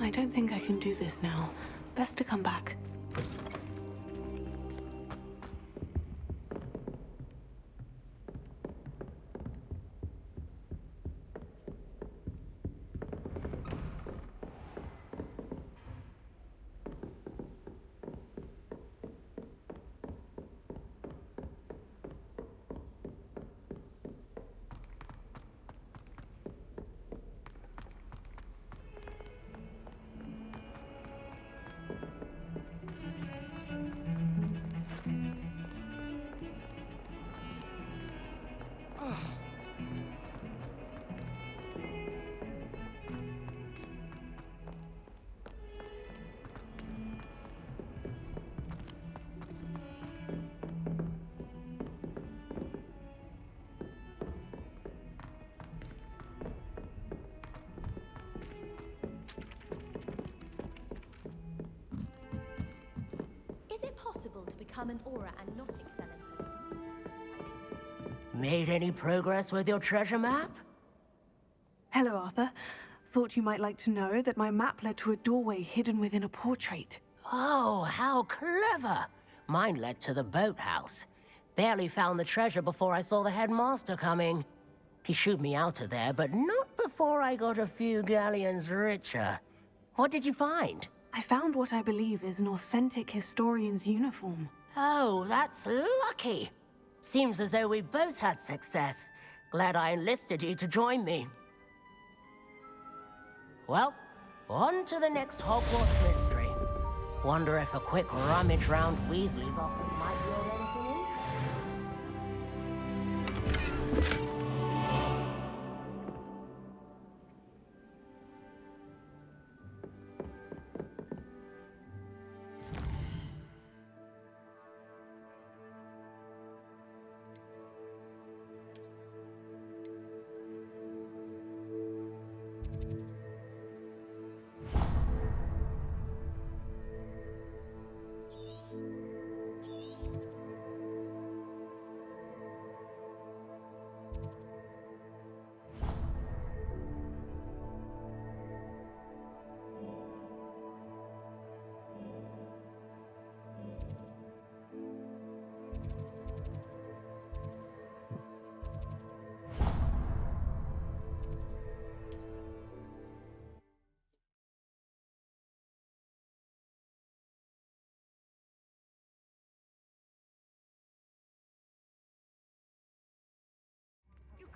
I don't think I can do this now. Best to come back. Is it possible to become an aura and not expel anything? Made any progress with your treasure map? Hello, Arthur. Thought you might like to know that my map led to a doorway hidden within a portrait. Oh, how clever! Mine led to the boathouse. Barely found the treasure before I saw the headmaster coming. He shooed me out of there, but not before I got a few galleons richer. What did you find? I found what I believe is an authentic historian's uniform. Oh, that's lucky. Seems as though we both had success. Glad I enlisted you to join me. Well, on to the next Hogwarts mystery. Wonder if a quick rummage round Weasley's office might yield anything interesting.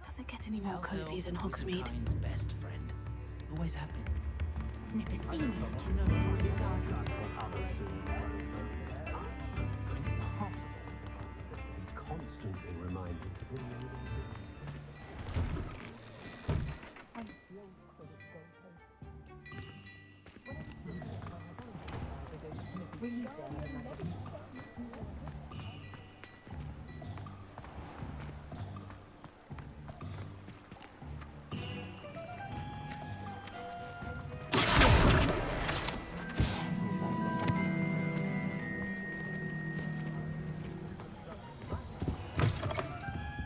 Does it get any more cozy than Hogsmeade? Kind's best friend. Always have been. Never seen such Constantly reminded.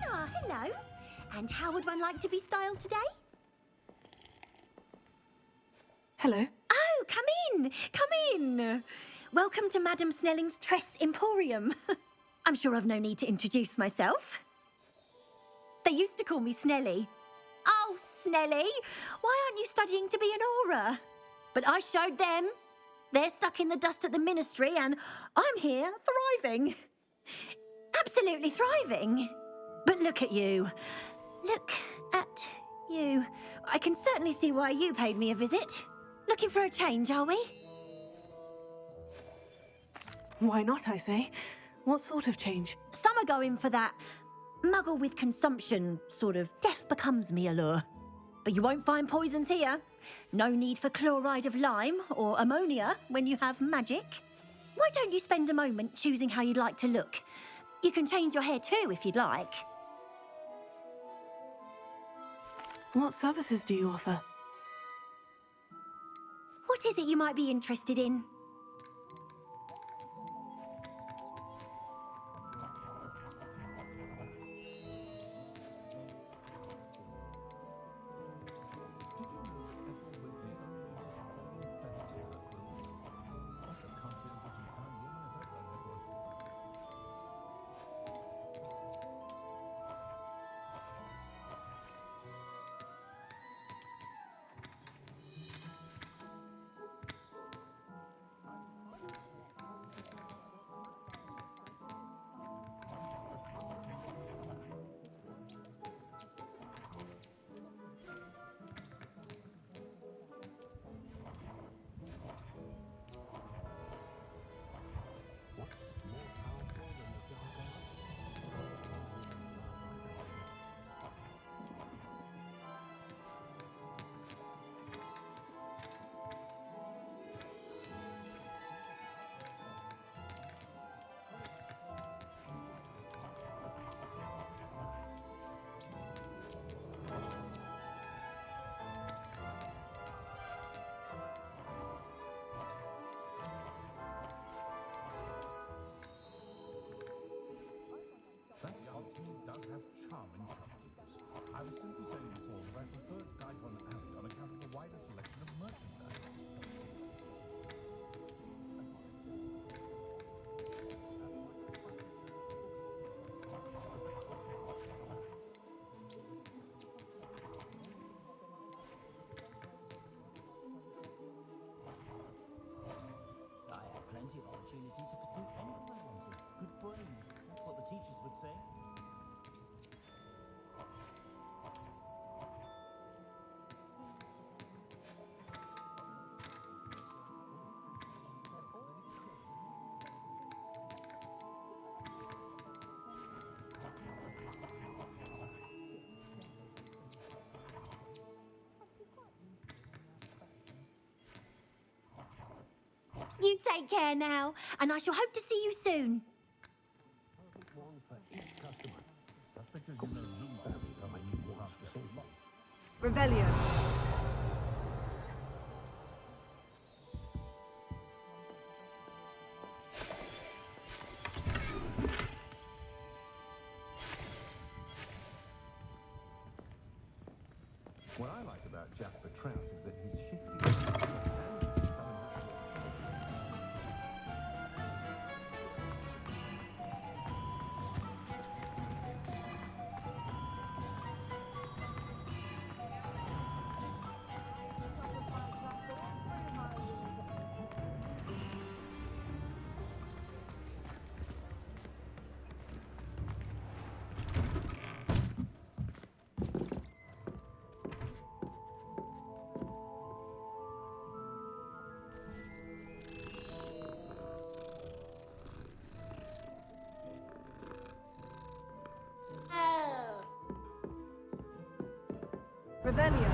Ah, hello. And how would one like to be styled today? Hello. Oh, come in, come in. Welcome to Madame Snelling's Tress Emporium. I'm sure I've no need to introduce myself. They used to call me Snelly. Oh, Snelly, why aren't you studying to be an aura? But I showed them. They're stuck in the dust at the ministry and I'm here thriving. Absolutely thriving. But look at you. Look at you. I can certainly see why you paid me a visit. Looking for a change, are we? Why not, I say? What sort of change? Some are going for that muggle with consumption, sort of death becomes me allure. But you won't find poisons here. No need for chloride of lime or ammonia when you have magic. Why don't you spend a moment choosing how you'd like to look? You can change your hair too if you'd like. What services do you offer? What is it you might be interested in? You take care now, and I shall hope to see you soon. Revelio. What I like about Jasper Trout is that he's shifty. Revelio.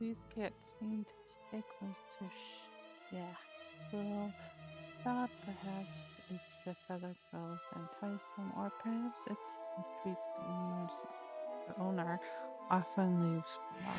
These cats seem to stay close to yeah. Well, thought perhaps it's the feather girls that entice them, or perhaps it's the treats the owner often leaves for.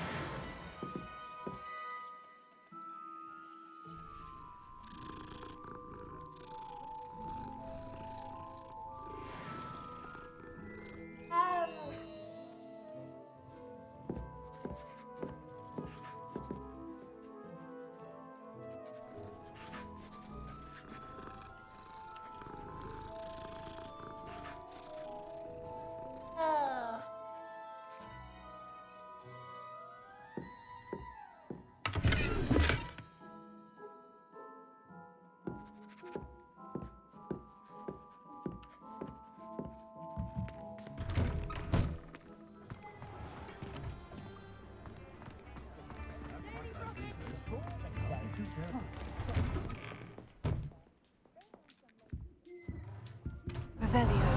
Revelio.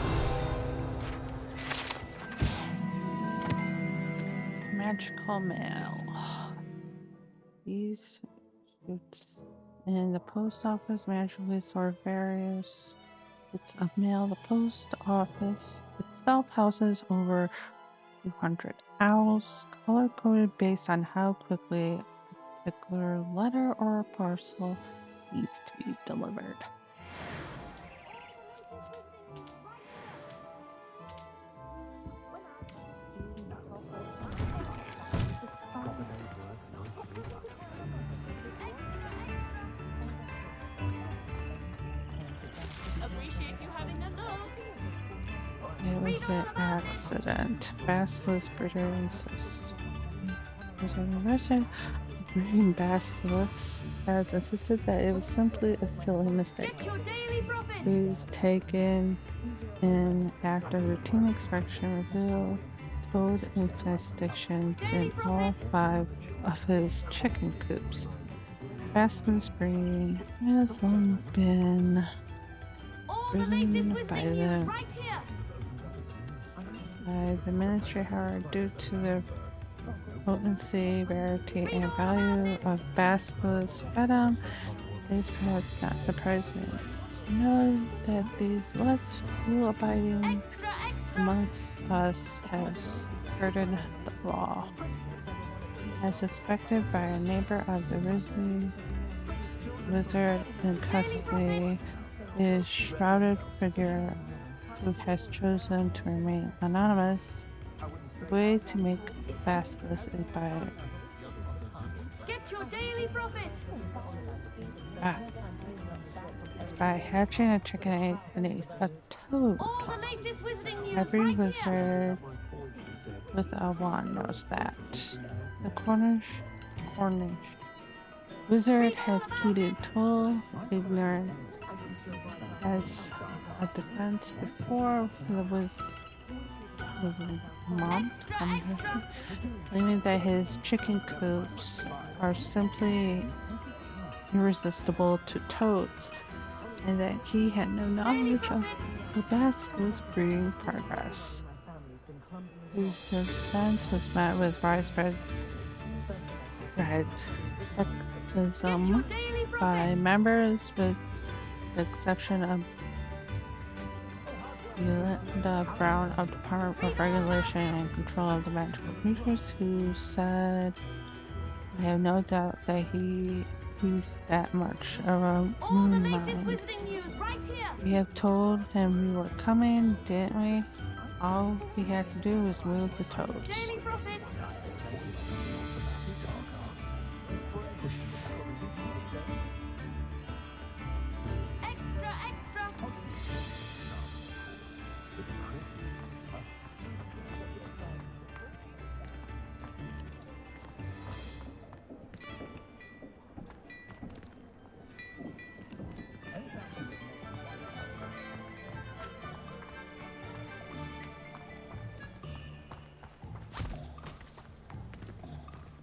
Magical mail. These shoots in the post office magically sort various bits of mail. The post office itself houses over 200 owls, color-coded based on how quickly a particular letter or parcel needs to be delivered. It was an accident. Basilisk breeder insists. Breeding basilisks has insisted that it was simply a silly mistake. He was taken in after routine inspection revealed toad infestations in all 5 of his chicken coops. Basilisk breeding has long been ridden by the ministry, however, due to the potency, rarity, and value of basilisk venom, is perhaps not surprising to know that these less rule-abiding amongst us have skirted the law. As suspected by a neighbor of the Grizzly Wizard in custody, is shrouded figure who has chosen to remain anonymous. The way to make basilisk is by hatching a chicken egg beneath a toad. Every wizard with a wand knows that. The coronation. Wizard has pleaded total ignorance as a defense before was mom, claiming that his chicken coops are simply irresistible to toads, and that he had no knowledge of the basilisk breeding progress. His defense was met with widespread skepticism by members, with the exception of Yolanda Brown of Department of Regulation and Control of the Magical Creatures, who said, "I have no doubt that he's that much of a moon mind. We have told him we were coming, didn't we? All he had to do was move the toads."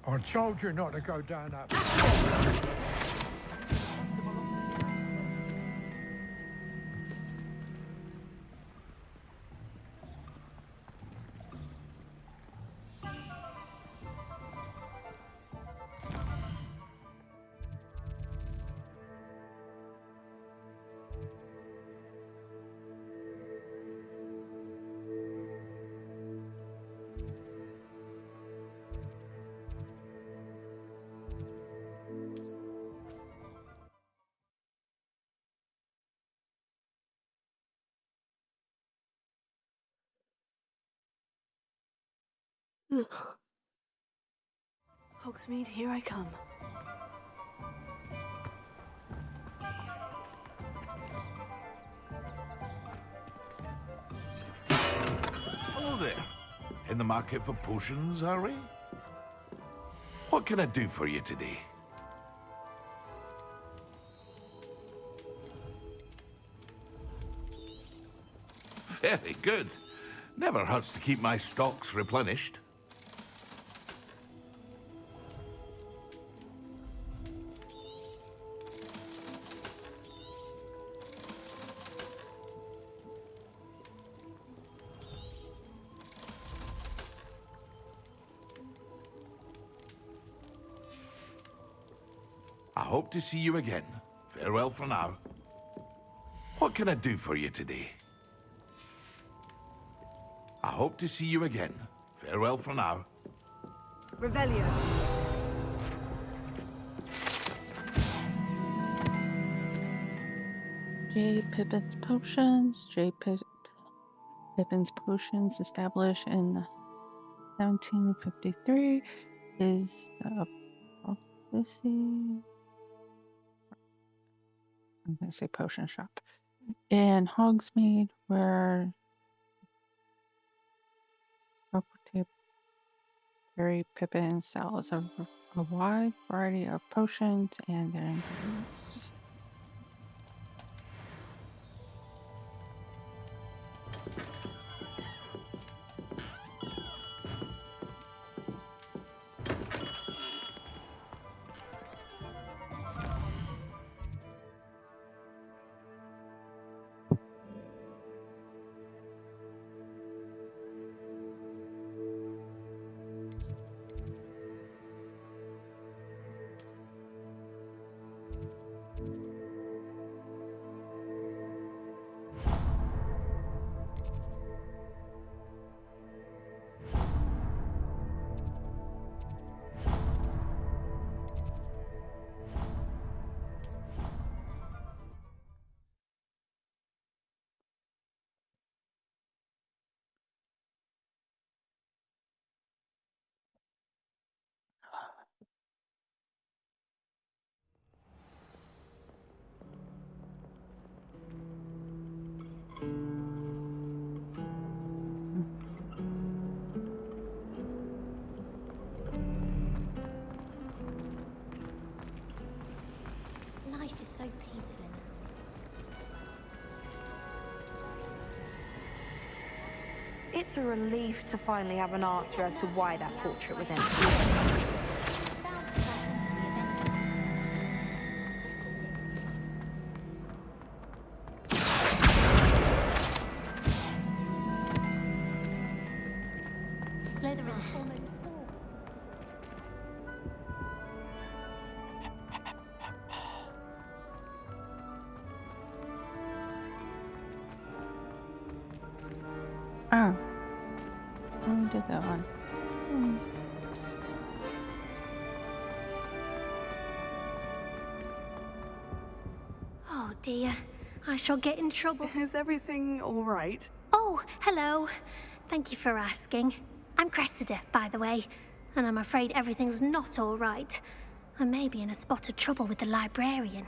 I told you not to go down that. Hogsmeade, here I come. Hello there. In the market for potions, are we? What can I do for you today? Very good. Never hurts to keep my stocks replenished. I hope to see you again. Farewell for now. What can I do for you today? I hope to see you again. Farewell for now. Revelio. J. Pippin's Potions. Pippin's Potions, established in 1753, is the I'm going to say potion shop in Hogsmeade, where Harry Pippin sells a wide variety of potions and their ingredients. It's a relief to finally have an answer as to why that portrait was empty. Oh. We did that one. Oh dear, I shall get in trouble. Is everything all right? Oh, hello. Thank you for asking. I'm Cressida, by the way, and I'm afraid everything's not all right. I may be in a spot of trouble with the librarian.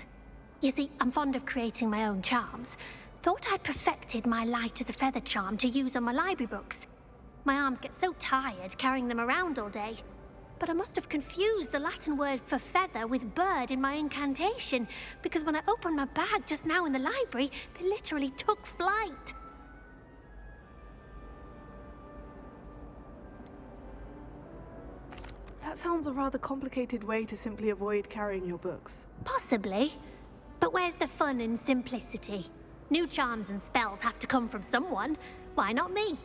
You see, I'm fond of creating my own charms. Thought I'd perfected my light as a feather charm to use on my library books. My arms get so tired carrying them around all day. But I must have confused the Latin word for feather with bird in my incantation, because when I opened my bag just now in the library, they literally took flight. That sounds a rather complicated way to simply avoid carrying your books. Possibly. But where's the fun in simplicity? New charms and spells have to come from someone. Why not me?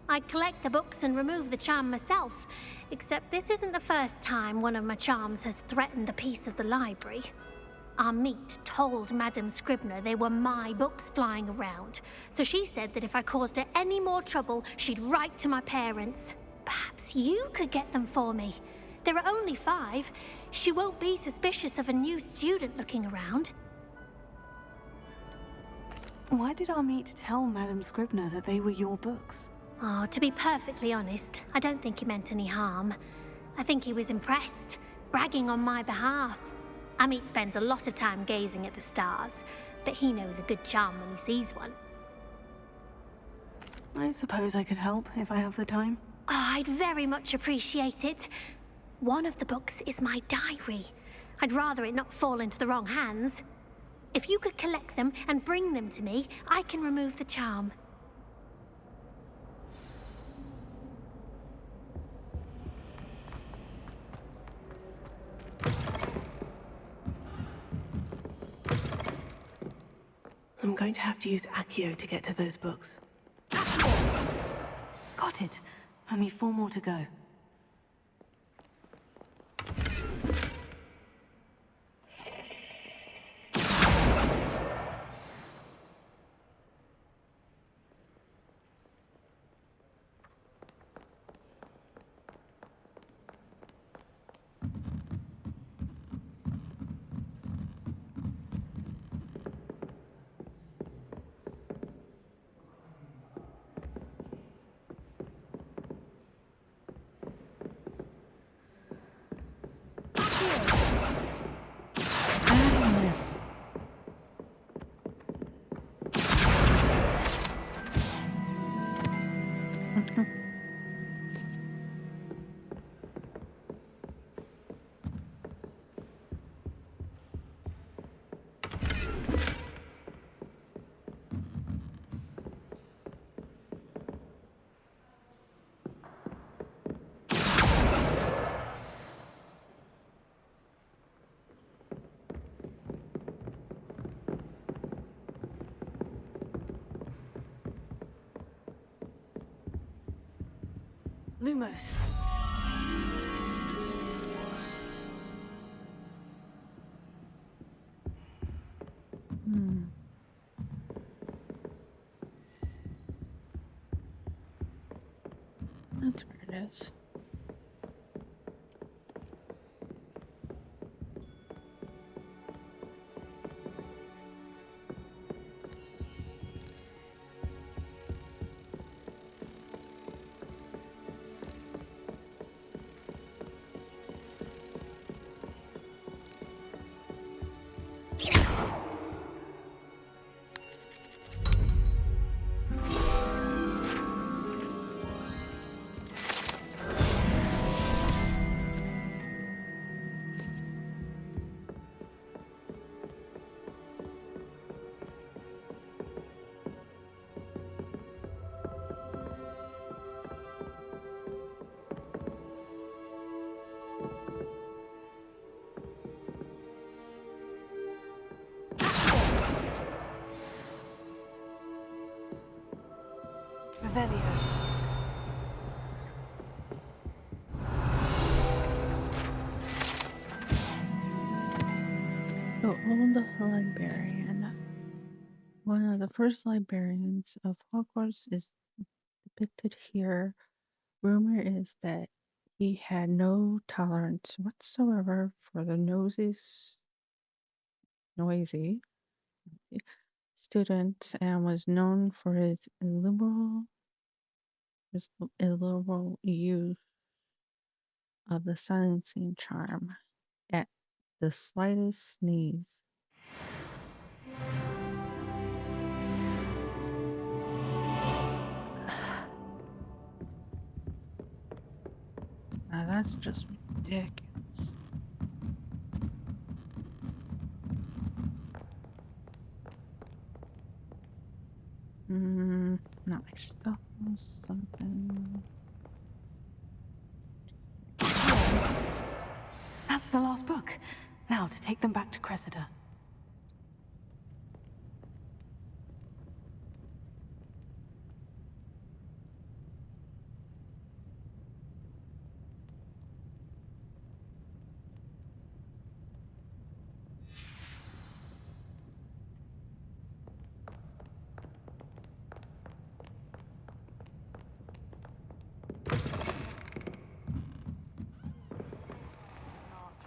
I collect the books and remove the charm myself, except this isn't the first time one of my charms has threatened the peace of the library. Our meet told Madame Scribner they were my books flying around, so she said that if I caused her any more trouble, she'd write to my parents. Perhaps you could get them for me. There are only 5. She won't be suspicious of a new student looking around. Why did Amit tell Madame Scribner that they were your books? Oh, to be perfectly honest, I don't think he meant any harm. I think he was impressed, bragging on my behalf. Amit spends a lot of time gazing at the stars, but he knows a good charm when he sees one. I suppose I could help if I have the time. Oh, I'd very much appreciate it. One of the books is my diary. I'd rather it not fall into the wrong hands. If you could collect them and bring them to me, I can remove the charm. I'm going to have to use Accio to get to those books. Got it. Only 4 more to go. Lumos. That's where it is. The old librarian. One of the first librarians of Hogwarts is depicted here. Rumor is that he had no tolerance whatsoever for the noisy students and was known for his illiberal use of the silencing charm at the slightest sneeze. Now that's just ridiculous. Not my stuff. Something. That's the last book. Now to take them back to Cressida.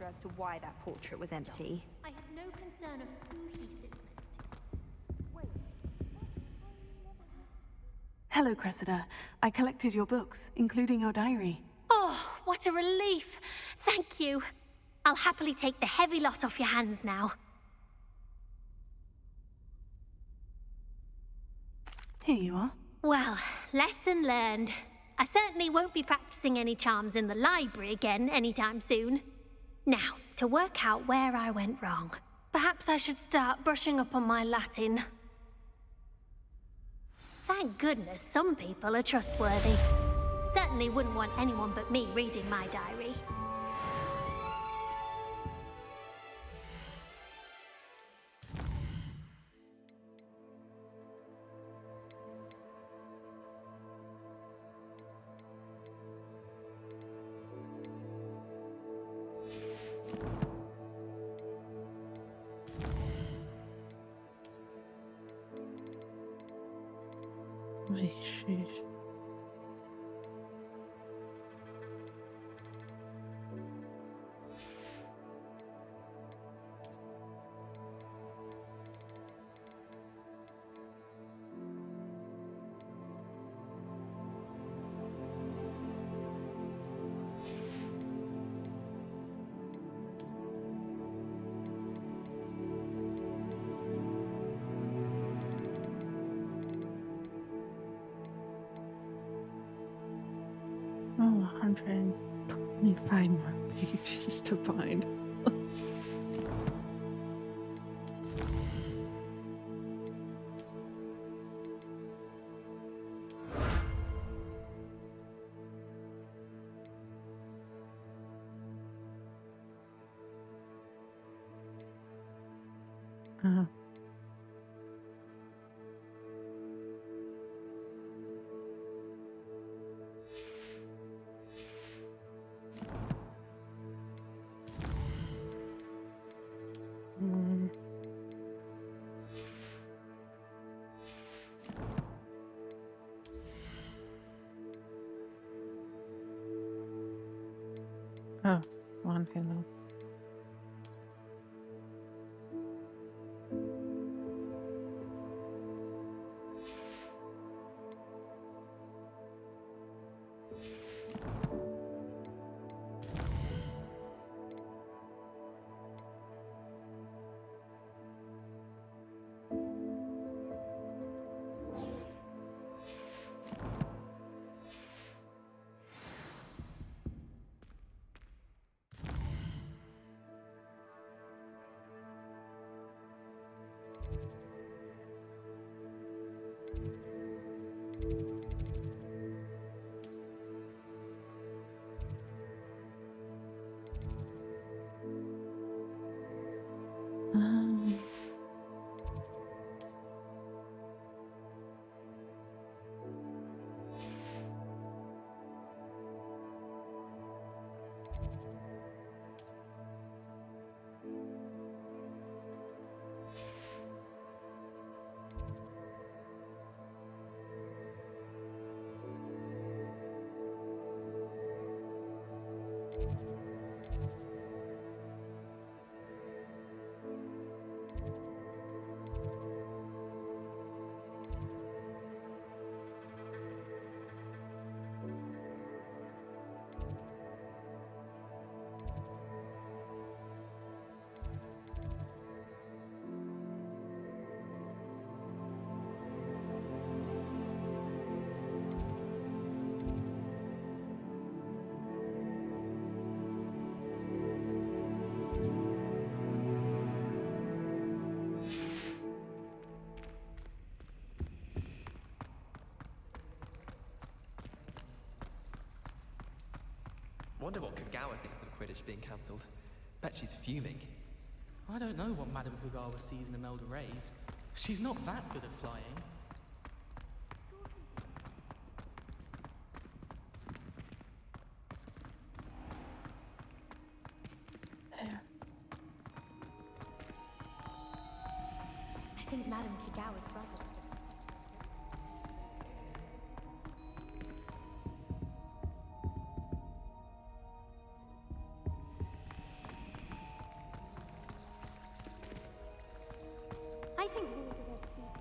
As to why that portrait was empty. I have no concern of who he sits next to. Hello, Cressida. I collected your books, including your diary. Oh, what a relief! Thank you. I'll happily take the heavy lot off your hands now. Here you are. Well, lesson learned. I certainly won't be practicing any charms in the library again anytime soon. Now, to work out where I went wrong. Perhaps I should start brushing up on my Latin. Thank goodness some people are trustworthy. Certainly wouldn't want anyone but me reading my diary. Holy sheesh. Oh, 125 more pages to find. Oh, one hello. Wonder what Kagawa thinks of Quidditch being cancelled. Bet she's fuming. I don't know what Madame Kagawa sees in Imelda Reyes. She's not that good at flying. I think Madame Kagawa's brother. I think he was a good teacher.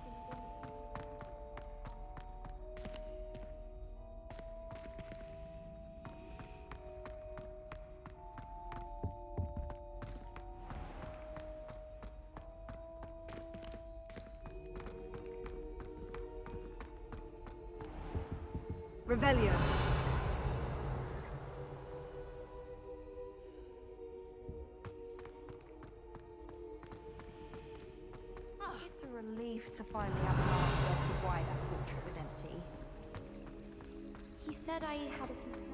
Revelio. It's a relief to finally have an answer as to why that portrait was empty. He said I had a confession.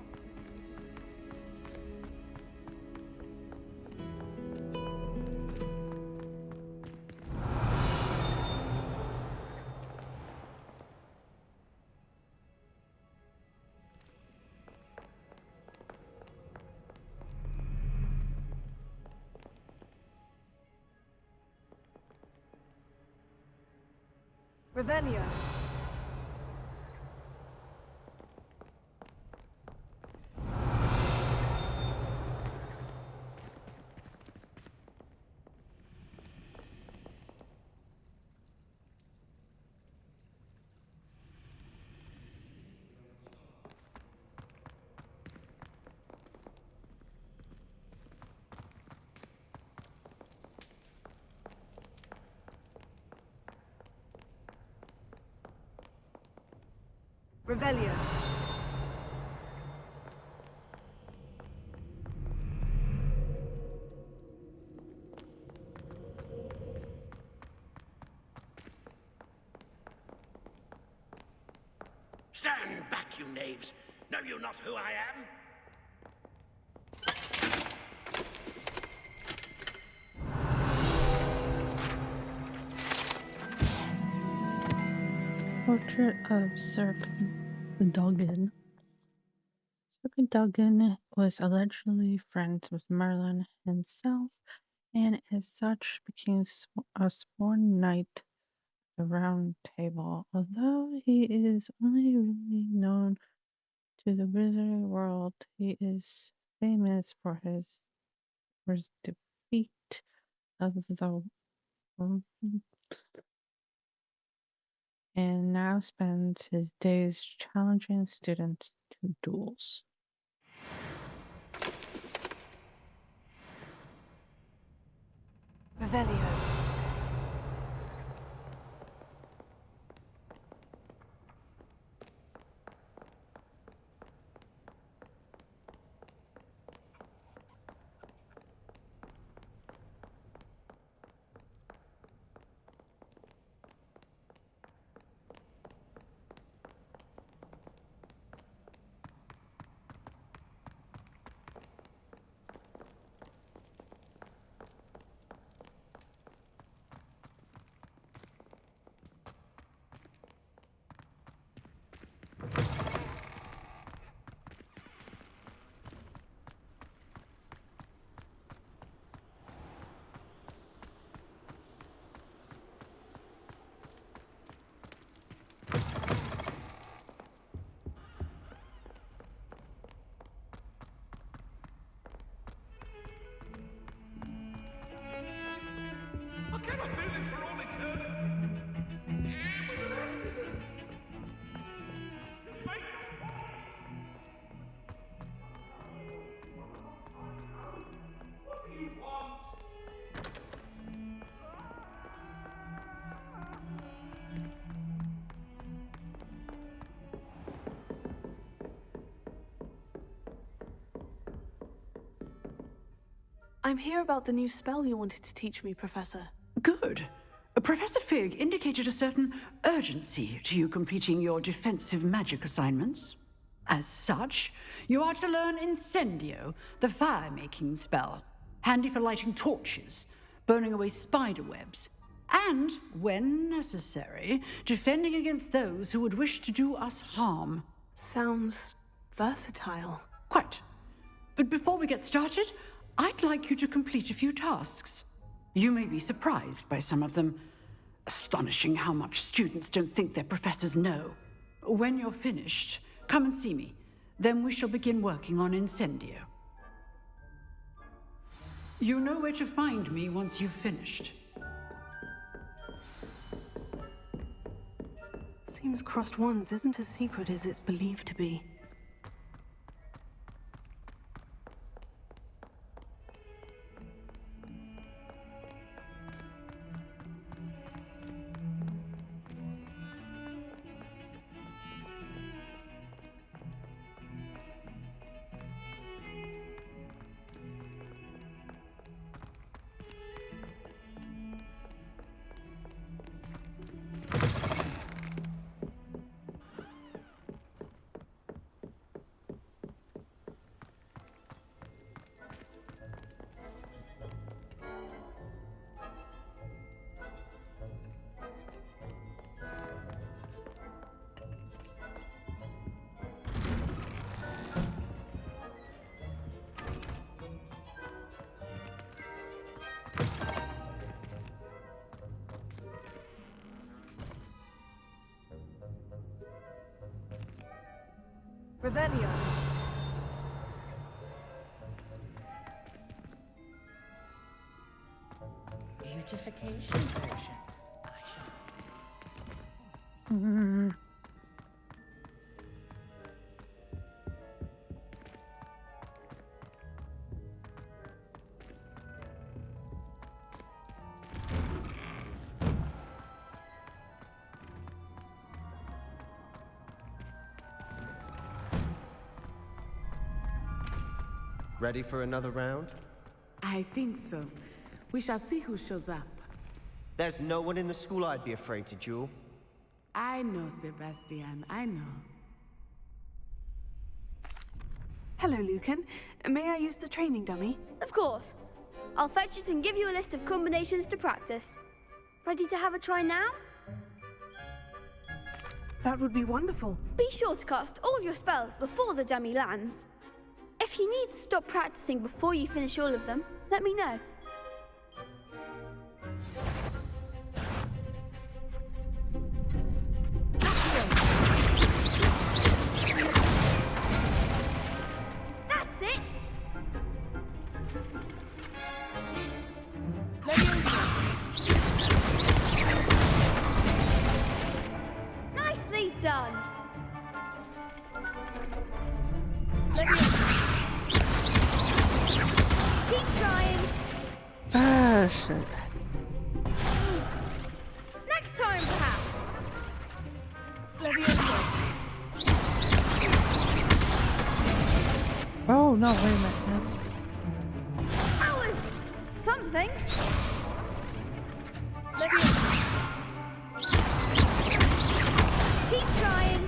Revelio. Revelio. Stand back, you knaves! Know you not who I am? Portrait of Sir Cadogan. Sir Cadogan was allegedly friends with Merlin himself, and as such became a sworn knight of the Round Table. Although he is only really known to the wizarding world, he is famous for his defeat of the and now spends his days challenging students to duels. Revelio. I'm here about the new spell you wanted to teach me, Professor. Good. Professor Fig indicated a certain urgency to you completing your defensive magic assignments. As such, you are to learn Incendio, the fire-making spell, handy for lighting torches, burning away spider webs, and, when necessary, defending against those who would wish to do us harm. Sounds versatile. Quite. But before we get started, I'd like you to complete a few tasks. You may be surprised by some of them. Astonishing how much students don't think their professors know. When you're finished, come and see me. Then we shall begin working on Incendio. You know where to find me once you've finished. Seems crossed wands isn't as secret as it's believed to be. Revelio. Beautification potion. Ready for another round? I think so. We shall see who shows up. There's no one in the school I'd be afraid to duel. I know, Sebastian, I know. Hello, Lucan. May I use the training dummy? Of course. I'll fetch it and give you a list of combinations to practice. Ready to have a try now? That would be wonderful. Be sure to cast all your spells before the dummy lands. If you need to stop practicing before you finish all of them, let me know. That's it! Nicely done! Keep trying. Ah, shit. Next time, perhaps. Oh, no, wait a minute. That was something. Keep trying.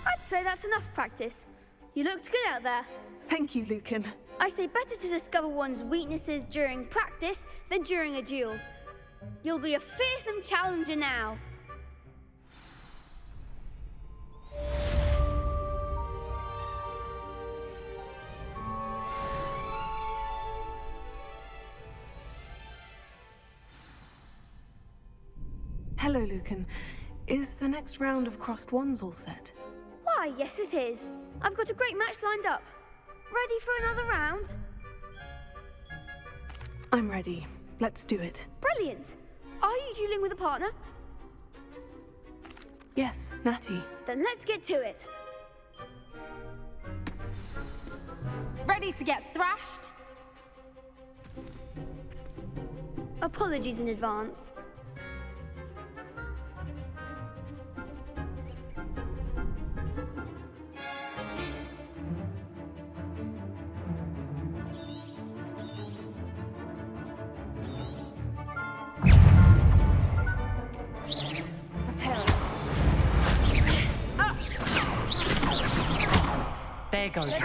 I'd say that's enough practice. You looked good out there. Thank you, Lucan. I say better to discover one's weaknesses during practice than during a duel. You'll be a fearsome challenger now. Hello, Lucan. Is the next round of crossed wands all set? Why, yes it is. I've got a great match lined up. Ready for another round? I'm ready. Let's do it. Brilliant. Are you dueling with a partner? Yes, Natty. Then let's get to it. Ready to get thrashed? Apologies in advance. There goes my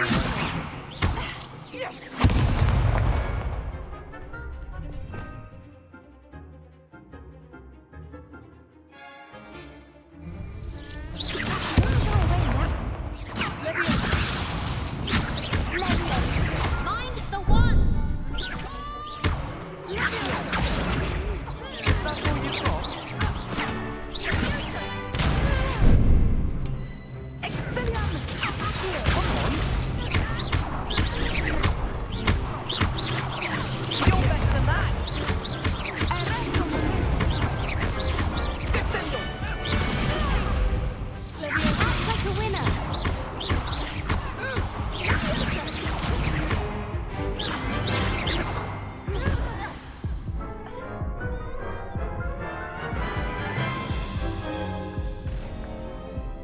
Mind the wand! That's all you've got?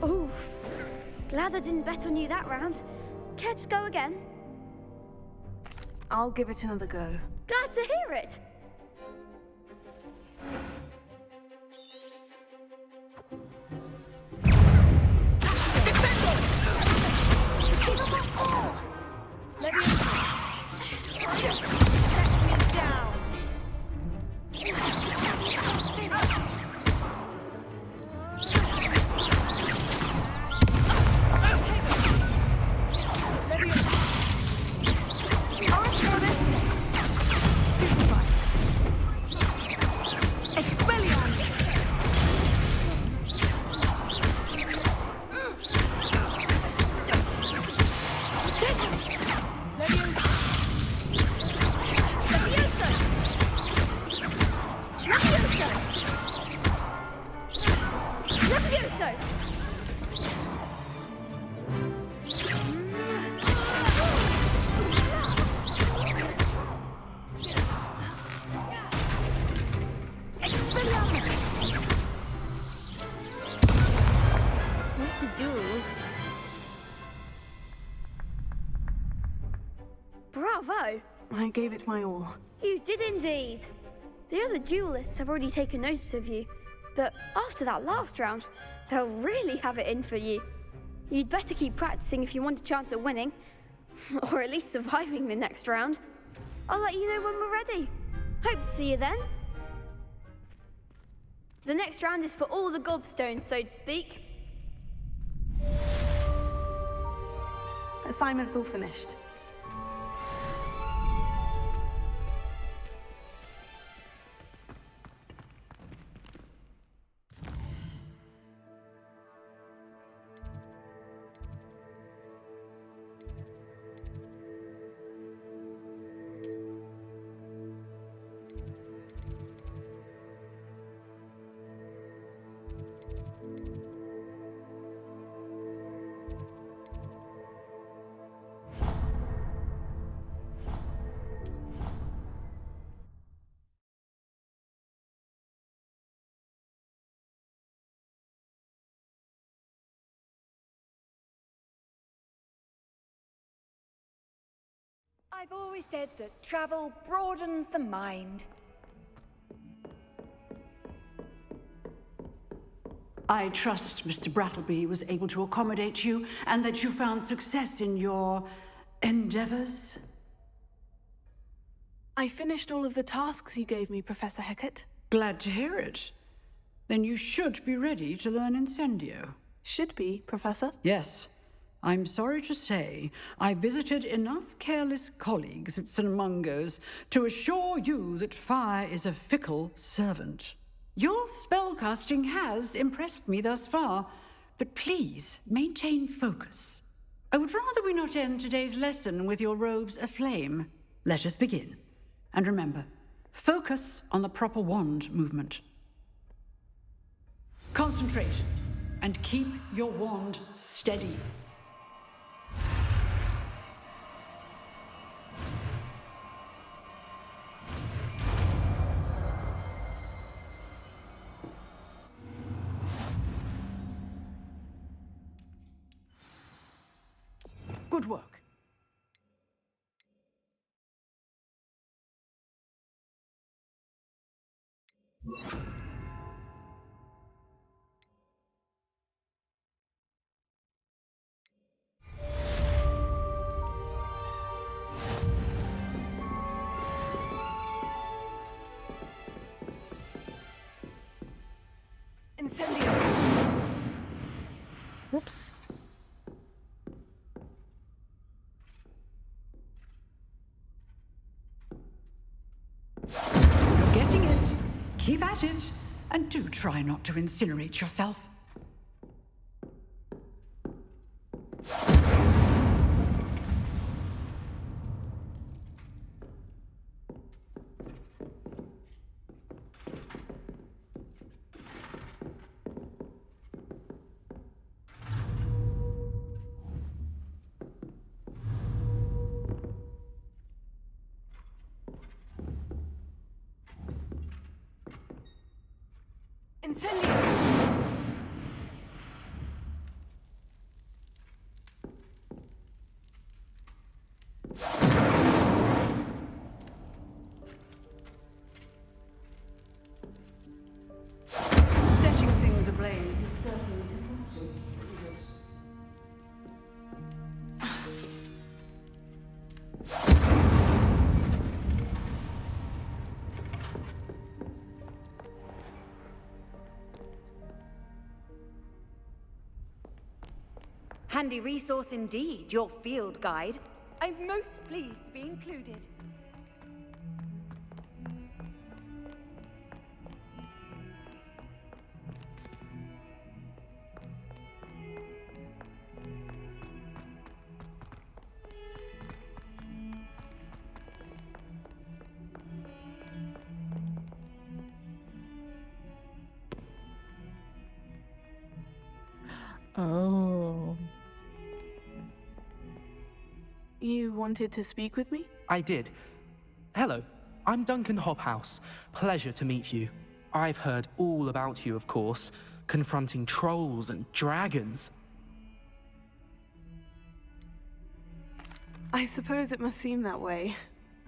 Oof. Glad I didn't bet on you that round. Care to go again? I'll give it another go. Glad to hear it. Bravo! I gave it my all. You did indeed. The other duelists have already taken notice of you, but after that last round, they'll really have it in for you. You'd better keep practicing if you want a chance at winning, or at least surviving the next round. I'll let you know when we're ready. Hope to see you then. The next round is for all the gobstones, so to speak. Assignment's all finished. I've always said that travel broadens the mind. I trust Mr. Brattleby was able to accommodate you and that you found success in your endeavors. I finished all of the tasks you gave me, Professor Hecat. Glad to hear it. Then you should be ready to learn Incendio. Should be, Professor. Yes. I'm sorry to say, I visited enough careless colleagues at St. Mungo's to assure you that fire is a fickle servant. Your spellcasting has impressed me thus far, but please maintain focus. I would rather we not end today's lesson with your robes aflame. Let us begin. And remember, focus on the proper wand movement. Concentrate and keep your wand steady. Good work. Incendio! Whoops. You're getting it. Keep at it. And do try not to incinerate yourself. Incendio! Setting things ablaze is certainly cathartic, isn't it? Handy resource indeed, your field guide. I'm most pleased to be included. Oh. You wanted to speak with me? I did. Hello, I'm Duncan Hobhouse. Pleasure to meet you. I've heard all about you, of course, confronting trolls and dragons. I suppose it must seem that way.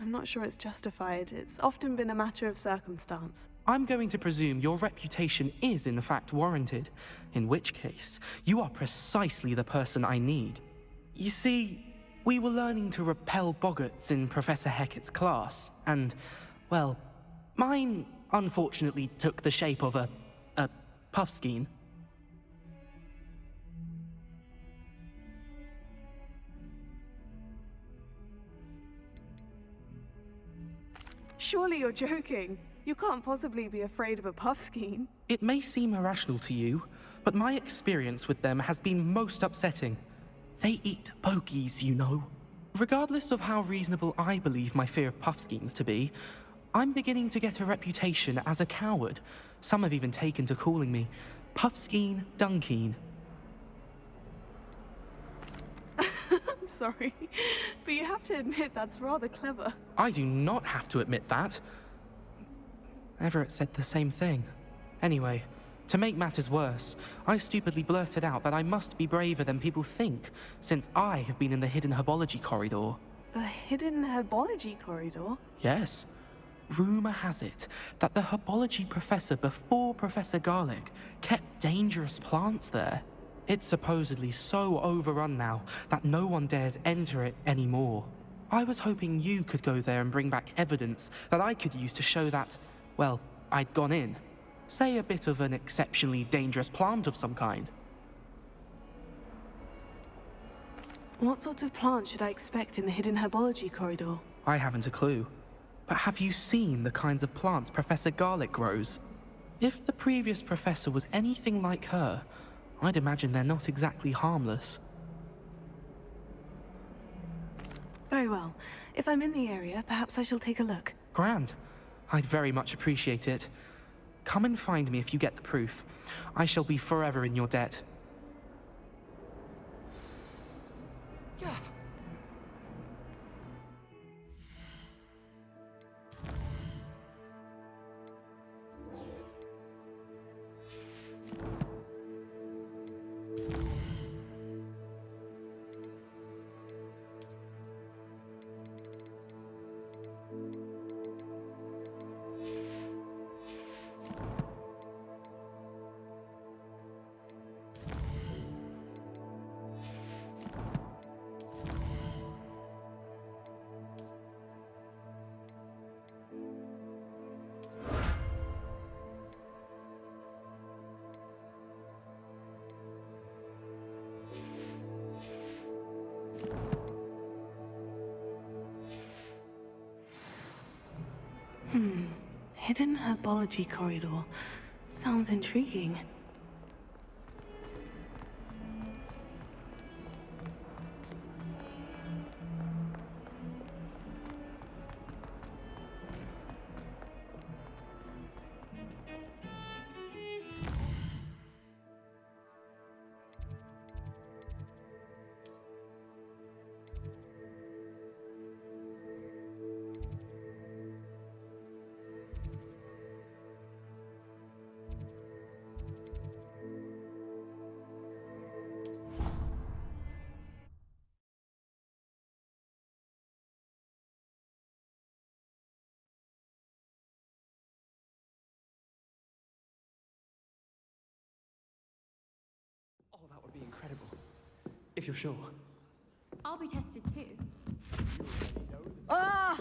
I'm not sure it's justified. It's often been a matter of circumstance. I'm going to presume your reputation is in fact warranted, in which case, you are precisely the person I need. You see, we were learning to repel boggarts in Professor Hecat's class, and, well, mine unfortunately took the shape of a puffskein. Surely you're joking. You can't possibly be afraid of a puffskein. It may seem irrational to you, but my experience with them has been most upsetting. They eat bogies, you know. Regardless of how reasonable I believe my fear of puffskeins to be, I'm beginning to get a reputation as a coward. Some have even taken to calling me Puffskein Dunkeen. I'm sorry, but you have to admit that's rather clever. I do not have to admit that. Everett said the same thing. Anyway, to make matters worse, I stupidly blurted out that I must be braver than people think, since I have been in the hidden herbology corridor. The hidden herbology corridor? Yes. Rumour has it that the herbology professor before Professor Garlic kept dangerous plants there. It's supposedly so overrun now that no one dares enter it anymore. I was hoping you could go there and bring back evidence that I could use to show that, well, I'd gone in. Say a bit of an exceptionally dangerous plant of some kind. What sort of plant should I expect in the hidden herbology corridor? I haven't a clue. But have you seen the kinds of plants Professor Garlic grows? If the previous professor was anything like her, I'd imagine they're not exactly harmless. Very well. If I'm in the area, perhaps I shall take a look. Grand. I'd very much appreciate it. Come and find me if you get the proof. I shall be forever in your debt. Hidden herbology corridor. Sounds intriguing. Oh, that would be incredible. If you're sure. I'll be tested too. Ah!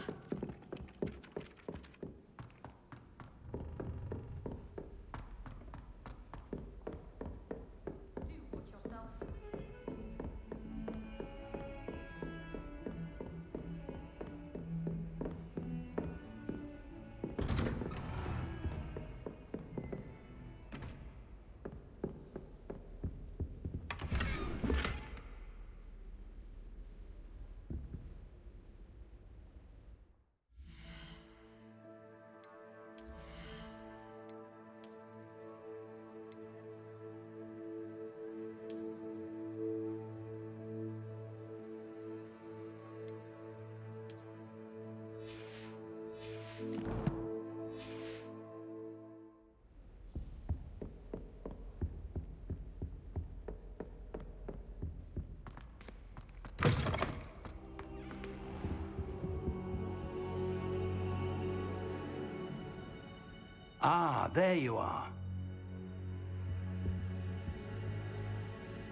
Ah, there you are.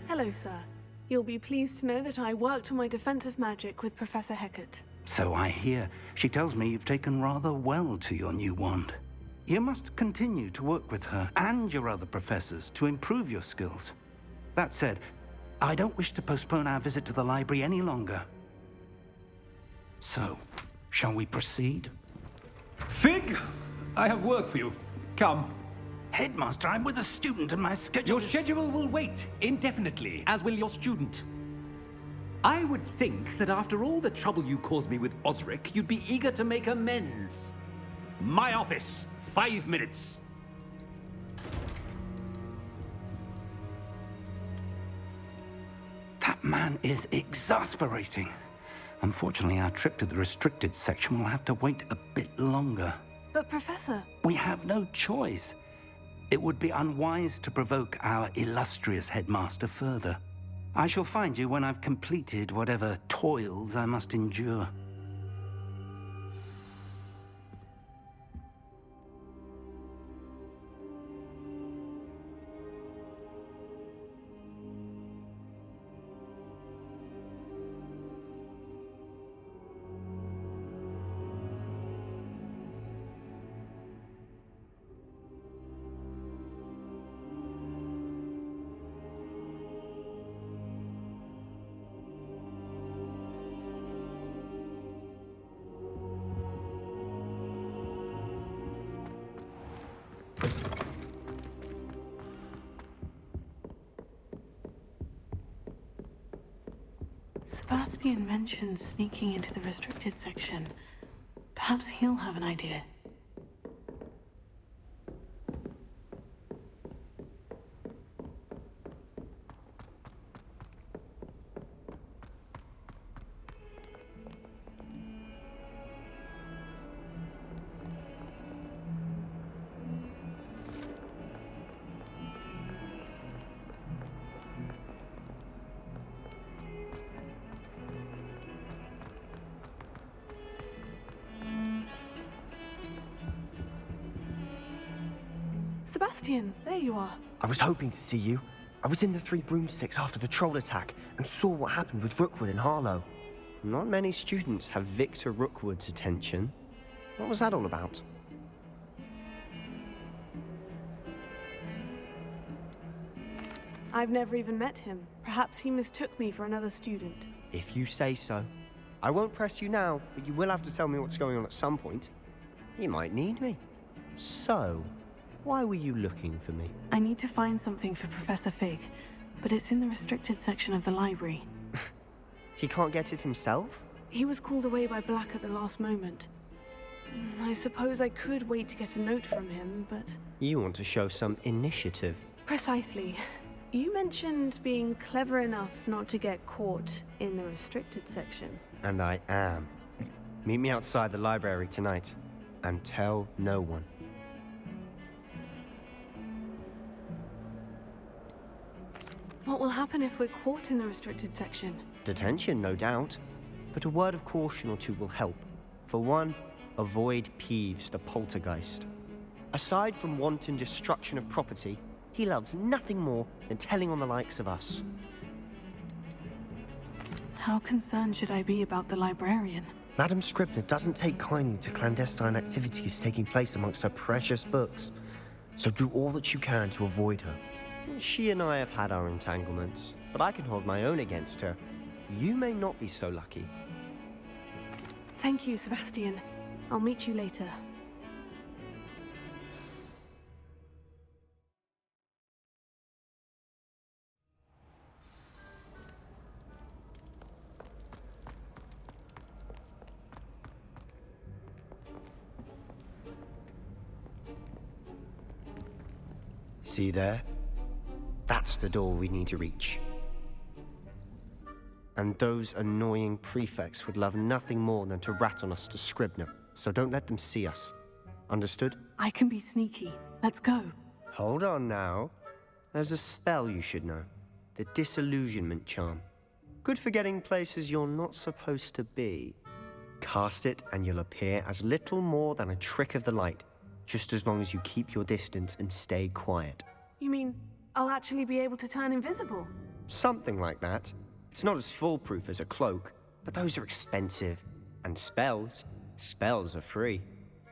Hello, sir. You'll be pleased to know that I worked on my defensive magic with Professor Hecat. So I hear. She tells me you've taken rather well to your new wand. You must continue to work with her and your other professors to improve your skills. That said, I don't wish to postpone our visit to the library any longer. So, shall we proceed? Fig! I have work for you. Come. Headmaster, I'm with a student and my schedule Your schedule will wait indefinitely, as will your student. I would think that after all the trouble you caused me with Osric, you'd be eager to make amends. My office, 5 minutes. That man is exasperating. Unfortunately, our trip to the restricted section will have to wait a bit longer. But, Professor... We have no choice. It would be unwise to provoke our illustrious headmaster further. I shall find you when I've completed whatever toils I must endure. Sebastian mentioned sneaking into the restricted section. Perhaps he'll have an idea. Sebastian, there you are. I was hoping to see you. I was in the Three Broomsticks after the troll attack and saw what happened with Rookwood and Harlow. Not many students have Victor Rookwood's attention. What was that all about? I've never even met him. Perhaps he mistook me for another student. If you say so. I won't press you now, but you will have to tell me what's going on at some point. You might need me. So, why were you looking for me? I need to find something for Professor Fig, but it's in the restricted section of the library. He can't get it himself? He was called away by Black at the last moment. I suppose I could wait to get a note from him, but... You want to show some initiative. Precisely. You mentioned being clever enough not to get caught in the restricted section. And I am. Meet me outside the library tonight, and tell no one. What will happen if we're caught in the restricted section? Detention, no doubt. But a word of caution or two will help. For one, avoid Peeves, the poltergeist. Aside from wanton destruction of property, he loves nothing more than telling on the likes of us. How concerned should I be about the librarian? Madam Scribner doesn't take kindly to clandestine activities taking place amongst her precious books, so do all that you can to avoid her. She and I have had our entanglements, but I can hold my own against her. You may not be so lucky. Thank you, Sebastian. I'll meet you later. See there? That's the door we need to reach. And those annoying prefects would love nothing more than to rat on us to Scribner, so don't let them see us. Understood? I can be sneaky. Let's go. Hold on now. There's a spell you should know. The Disillusionment Charm. Good for getting places you're not supposed to be. Cast it and you'll appear as little more than a trick of the light, just as long as you keep your distance and stay quiet. You mean I'll actually be able to turn invisible? Something like that. It's not as foolproof as a cloak, but those are expensive. And spells are free.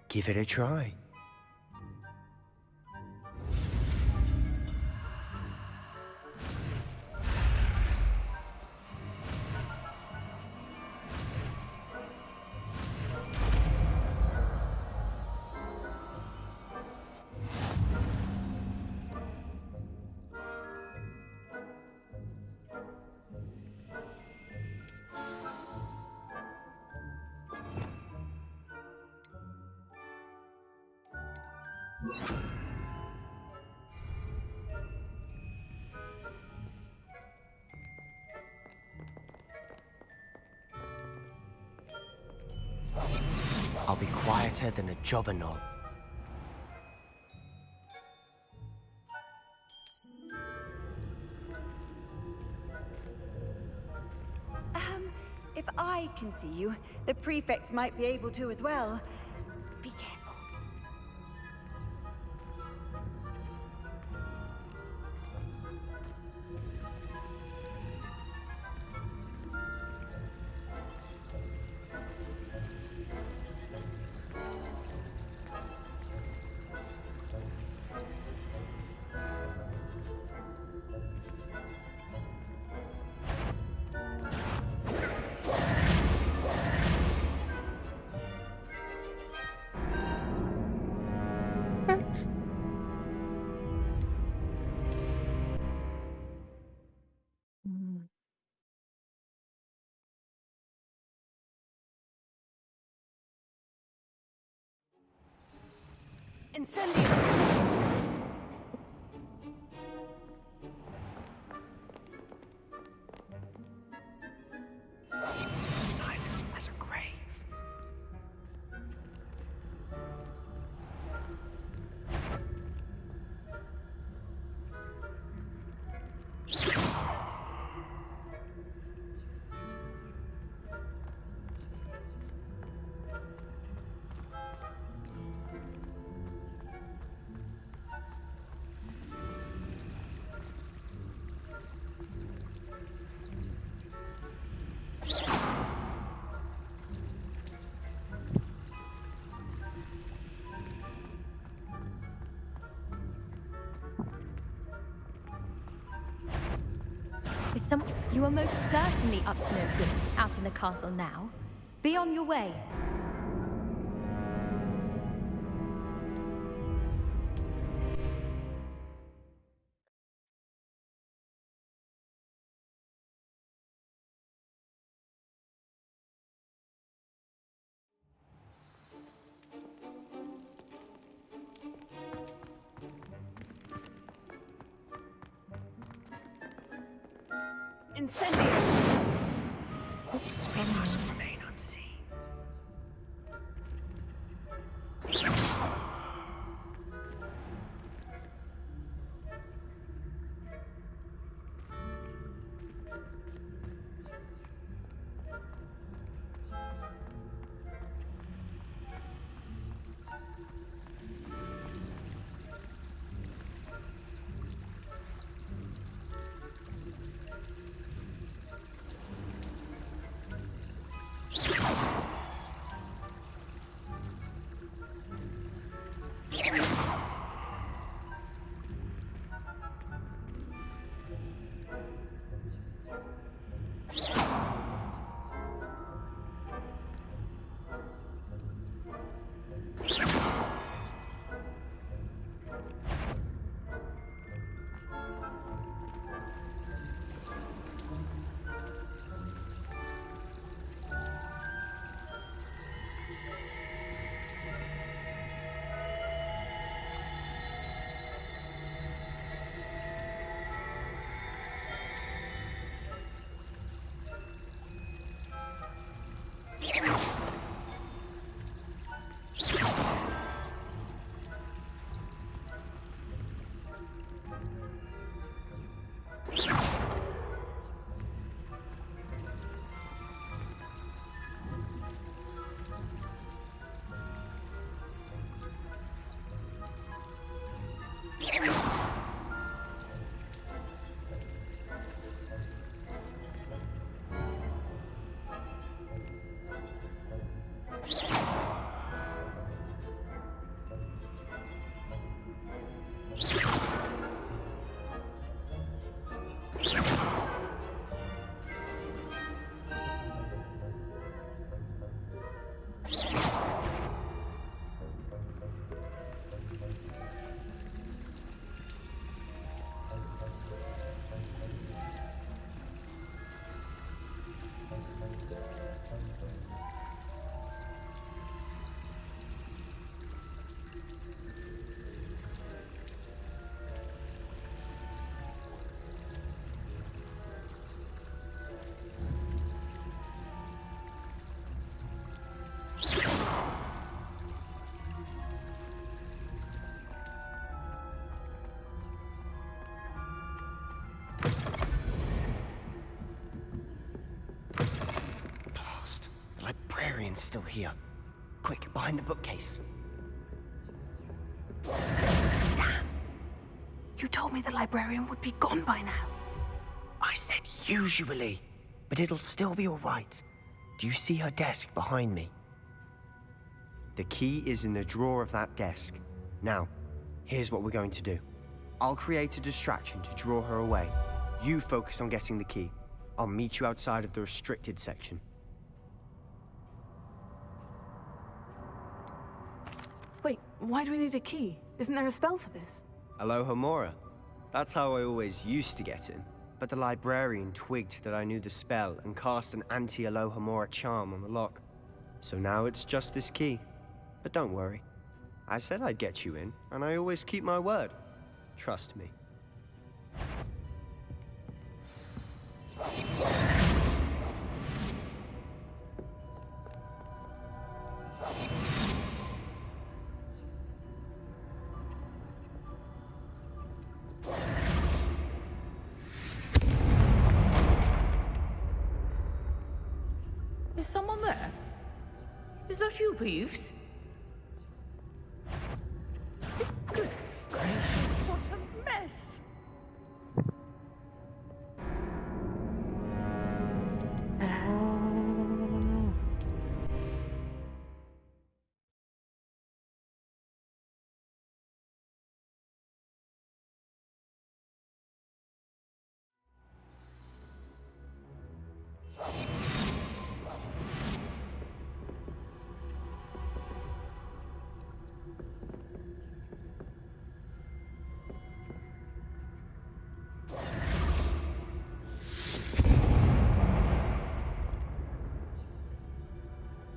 Give it a try. I'll be quieter than a jobberknoll. If I can see you, the prefects might be able to as well. Be careful. Incendio! Silent as a grave. You are most certainly up to no good out in the castle now. Be on your way. Incendio! We must remain unseen. Librarian's still here. Quick, behind the bookcase. You told me the librarian would be gone by now. I said usually, but it'll still be all right. Do you see her desk behind me? The key is in the drawer of that desk. Now, here's what we're going to do. I'll create a distraction to draw her away. You focus on getting the key. I'll meet you outside of the restricted section. Wait, why do we need a key? Isn't there a spell for this? Alohomora. That's how I always used to get in. But the librarian twigged that I knew the spell and cast an anti-Alohomora charm on the lock. So now it's just this key. But don't worry. I said I'd get you in, and I always keep my word. Trust me. Is someone there? Is that you, Peeves? Goodness gracious, what a mess!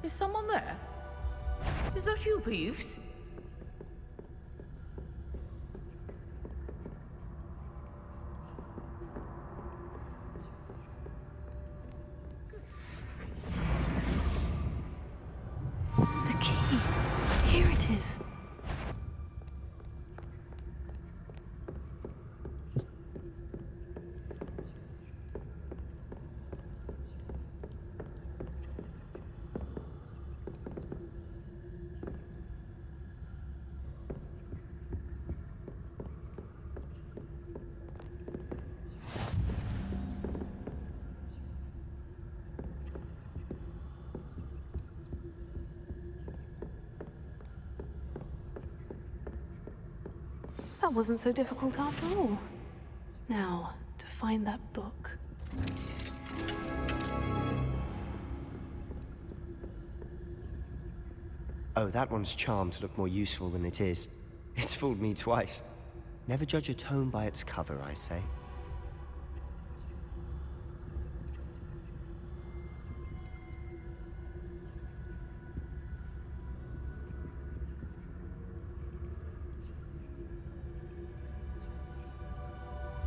Is someone there? Is that you, Peeves? The key. Here it is. That wasn't so difficult after all. Now, to find that book. Oh, that one's charmed to look more useful than it is. It's fooled me twice. Never judge a tome by its cover, I say.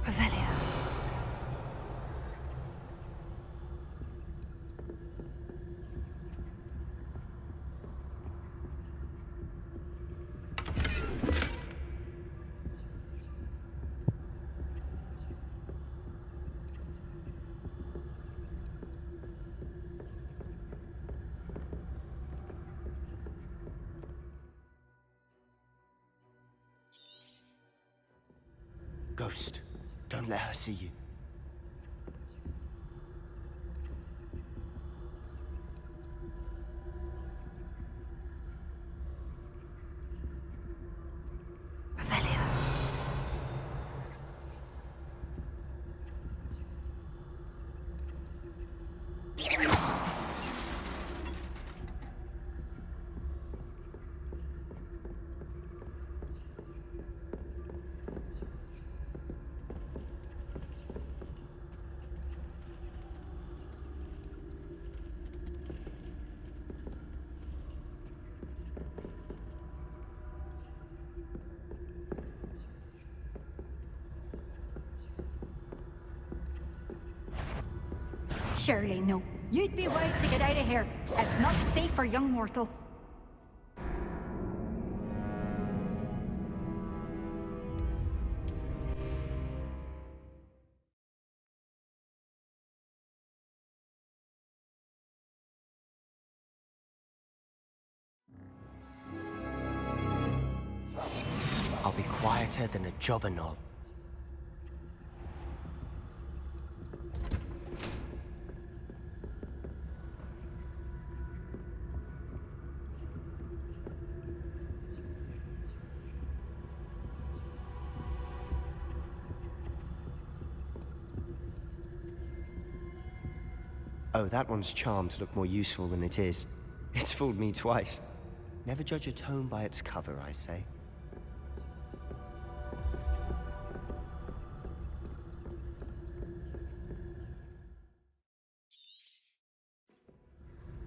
Revelio. Ghost, don't let her see you. Revelio. Surely no. You'd be wise to get out of here. It's not safe for young mortals. I'll be quieter than a jobberknoll. Oh, that one's charmed to look more useful than it is. It's fooled me twice. Never judge a tome by its cover, I say.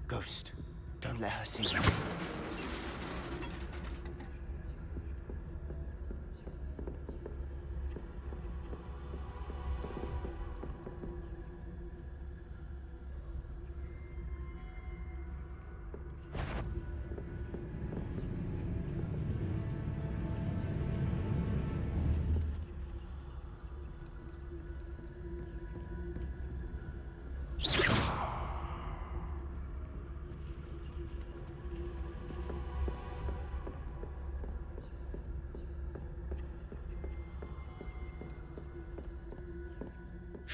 Ghost, don't let her see you.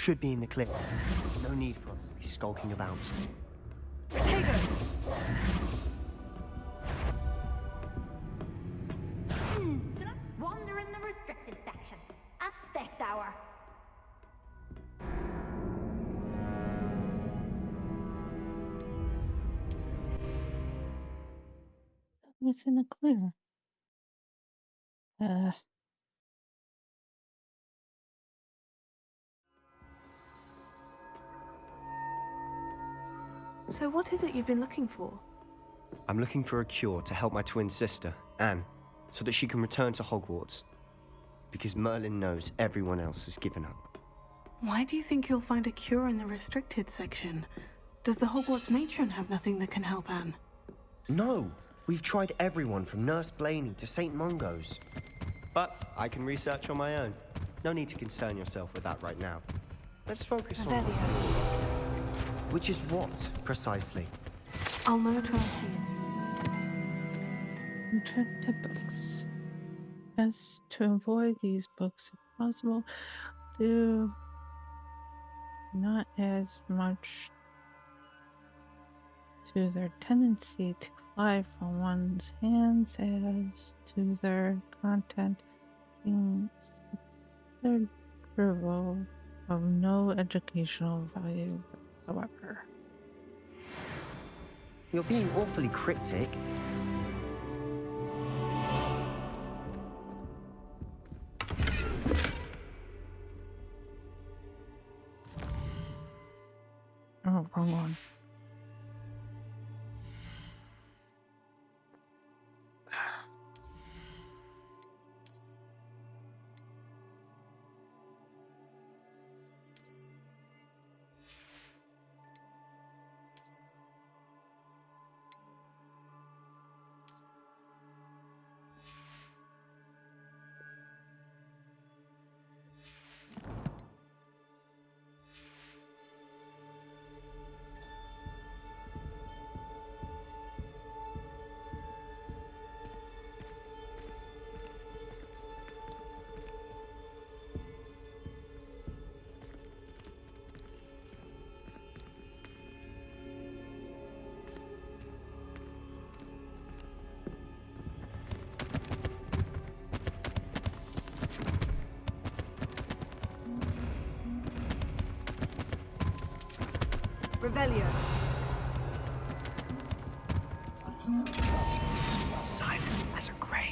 should be in the clear. No need for us to be skulking about. Potatoes! Do not wander in the restricted section at this hour. What's in the clear? So what is it you've been looking for? I'm looking for a cure to help my twin sister, Anne, so that she can return to Hogwarts. Because Merlin knows everyone else has given up. Why do you think you'll find a cure in the restricted section? Does the Hogwarts matron have nothing that can help Anne? No! We've tried everyone from Nurse Blaney to St. Mungo's. But I can research on my own. No need to concern yourself with that right now. Let's focus on... Which is what, precisely? I'll know it when I see it. Return to books. Best to avoid these books if possible. Do not as much to their tendency to fly from one's hands as to their content being considered trivial of no educational value whatsoever. You're being awfully cryptic. Oh, wrong one. Revelio. Silent as a grave.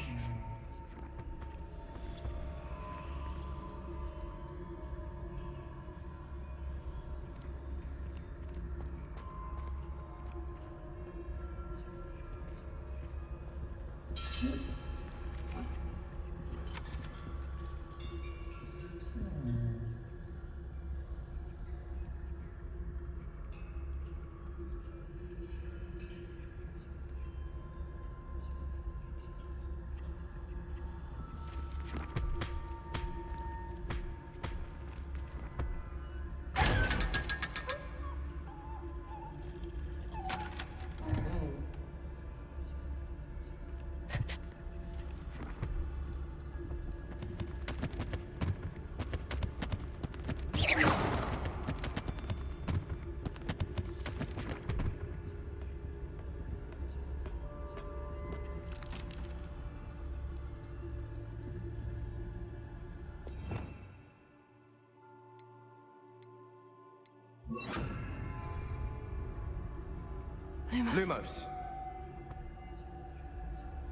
Lumos.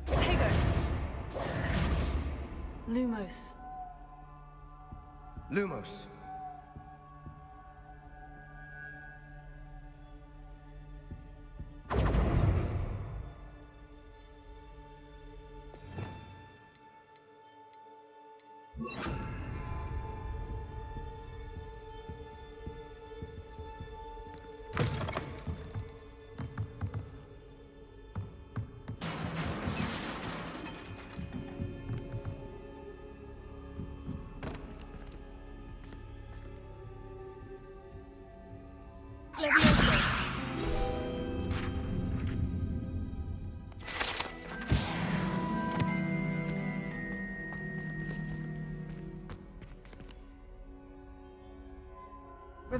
Potatoes. Lumos. Lumos.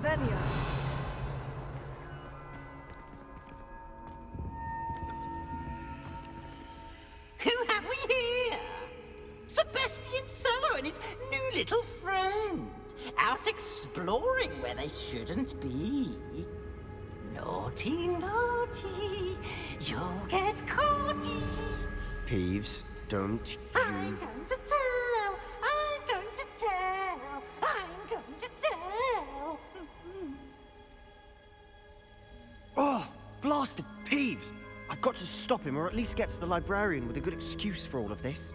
Revelio. Who have we here? Sebastian Solo and his new little friend. Out exploring where they shouldn't be. Naughty, naughty, you'll get caughty. Peeves, don't I'm going to tell, I'm going to tell, I'm going to tell. Oh, blasted Peeves! I've got to stop him, or at least get to the librarian with a good excuse for all of this.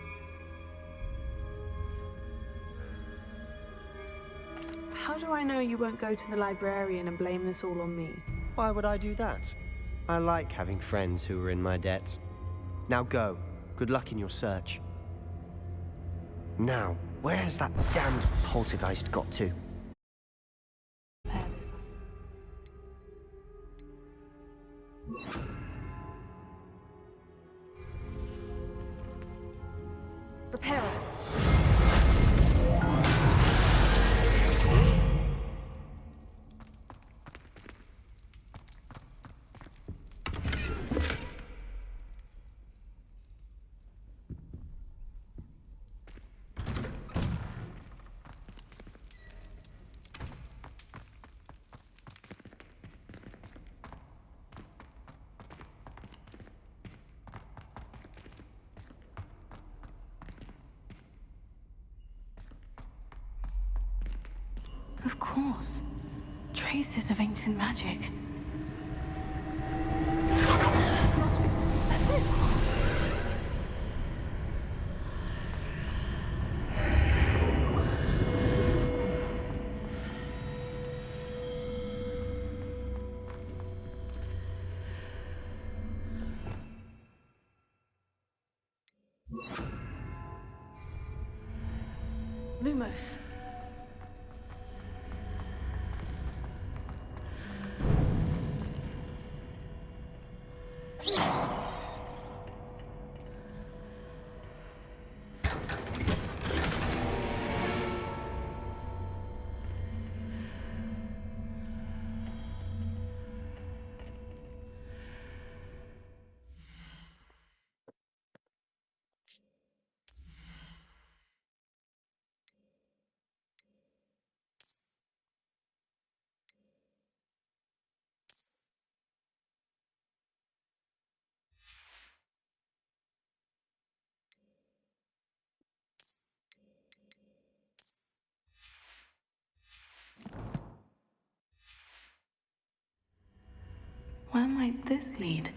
How do I know you won't go to the librarian and blame this all on me? Why would I do that? I like having friends who are in my debt. Now go. Good luck in your search. Now, where's that damned poltergeist got to? Prepare. Of course. Traces of ancient magic. Must be. That's it. Lumos. Where might this lead?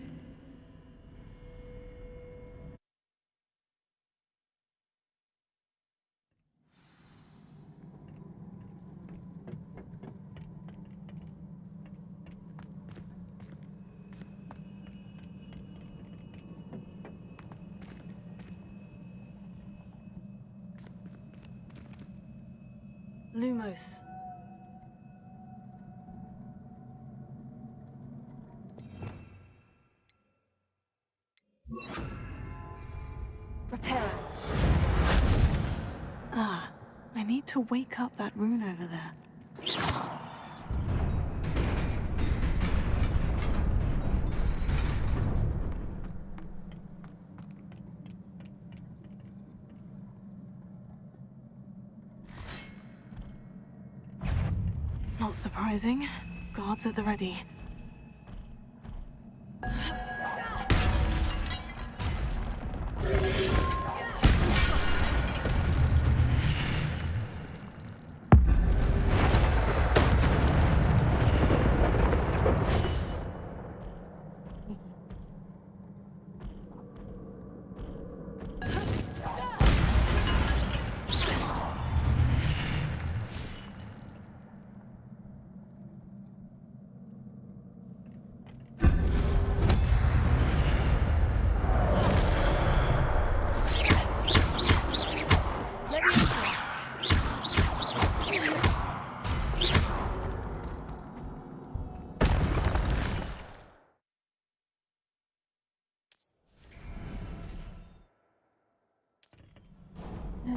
Lumos. Reparo. Ah, I need to wake up that rune over there. Not surprising. Guards at the ready.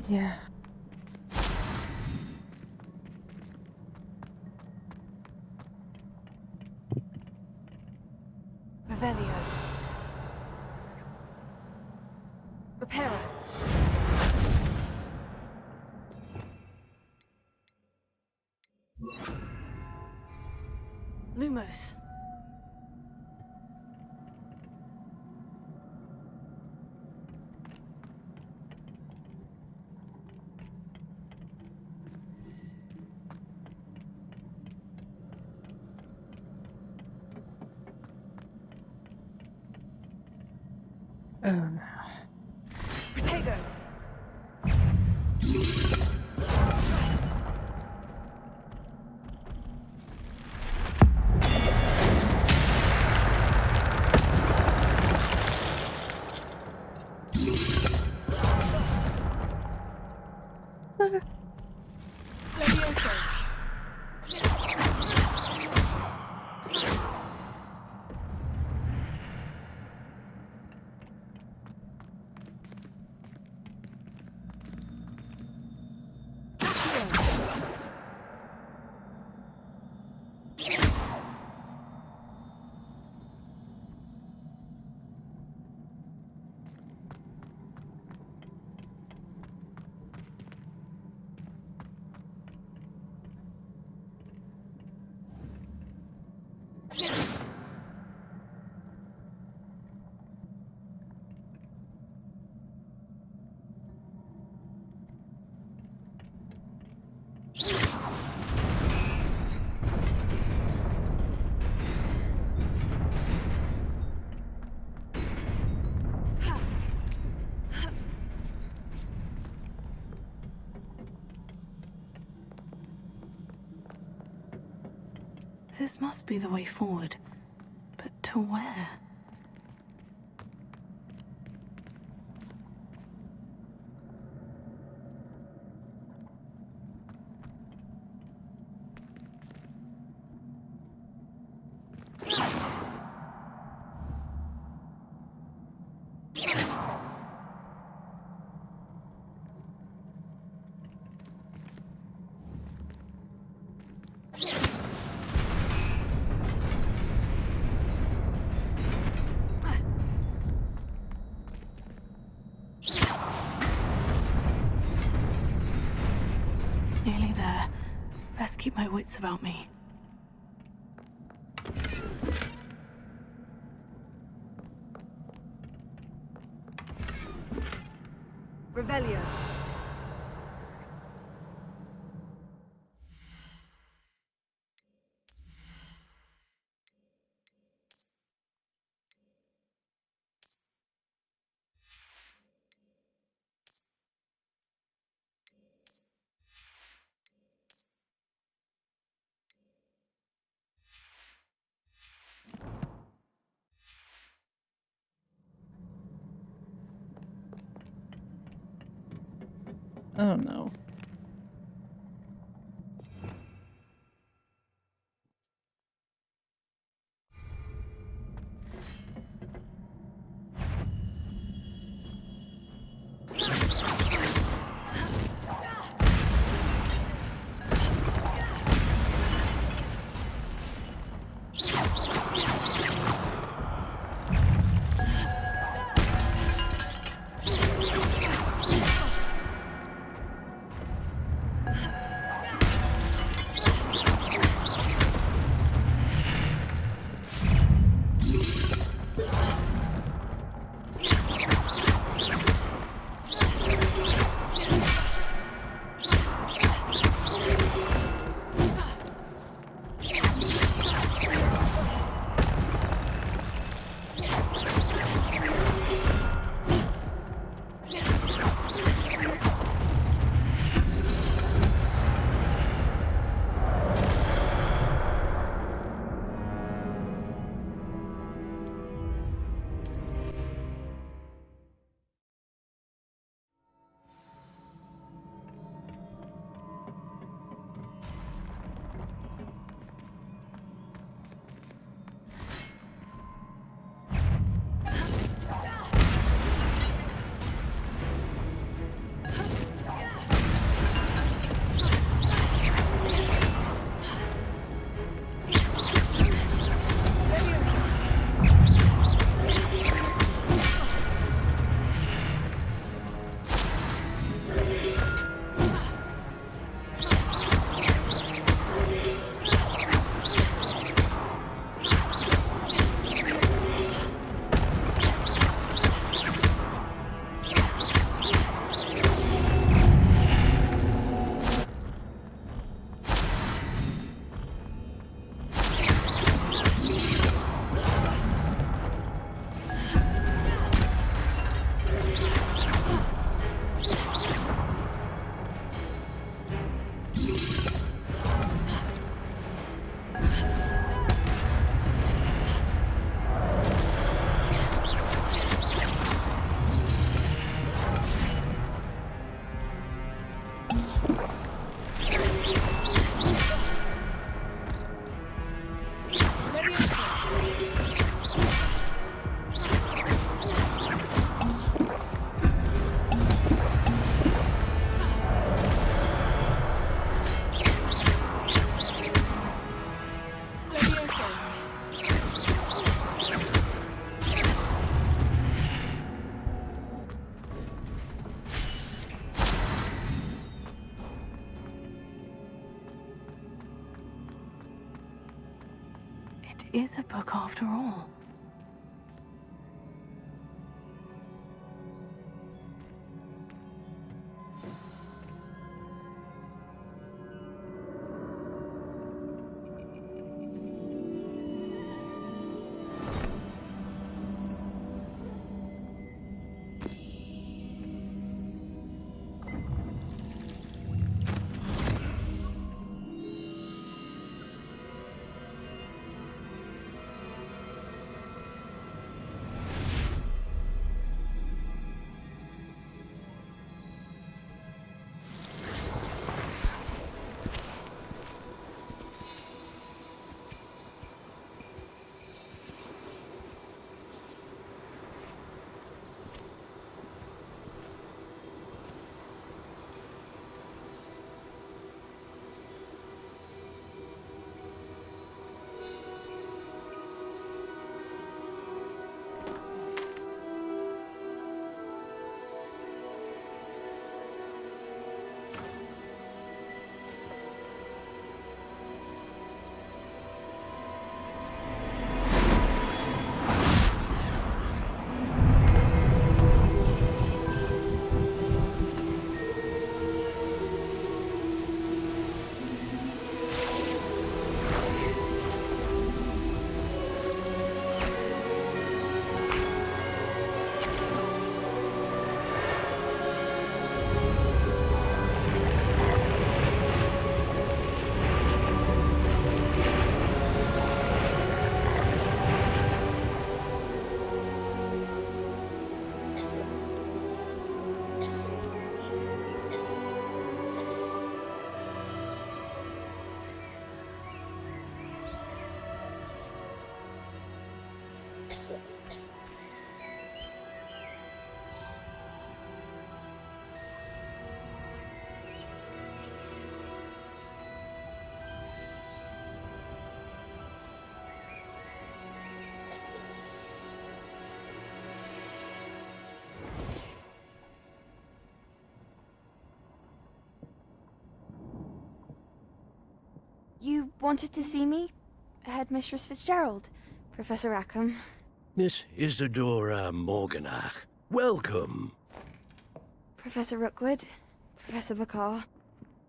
Yeah. Revelio. Reparo. Lumos. Oh no. Protego. Levioso. This must be the way forward. But to where? Nearly there. Best keep my wits about me. Revelio. Oh no. is a book after all. You wanted to see me? Headmistress Fitzgerald, Professor Rackham. Miss Isadora Morganach, welcome. Professor Rookwood, Professor Bakar.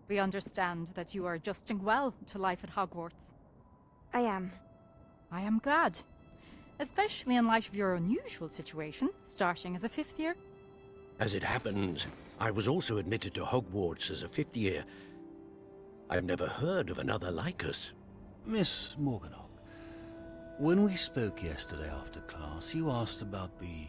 We understand that you are adjusting well to life at Hogwarts. I am. I am glad. Especially in light of your unusual situation, starting as a 5th year. As it happens, I was also admitted to Hogwarts as a 5th year. I've never heard of another like us. Miss Morganach, when we spoke yesterday after class, you asked about the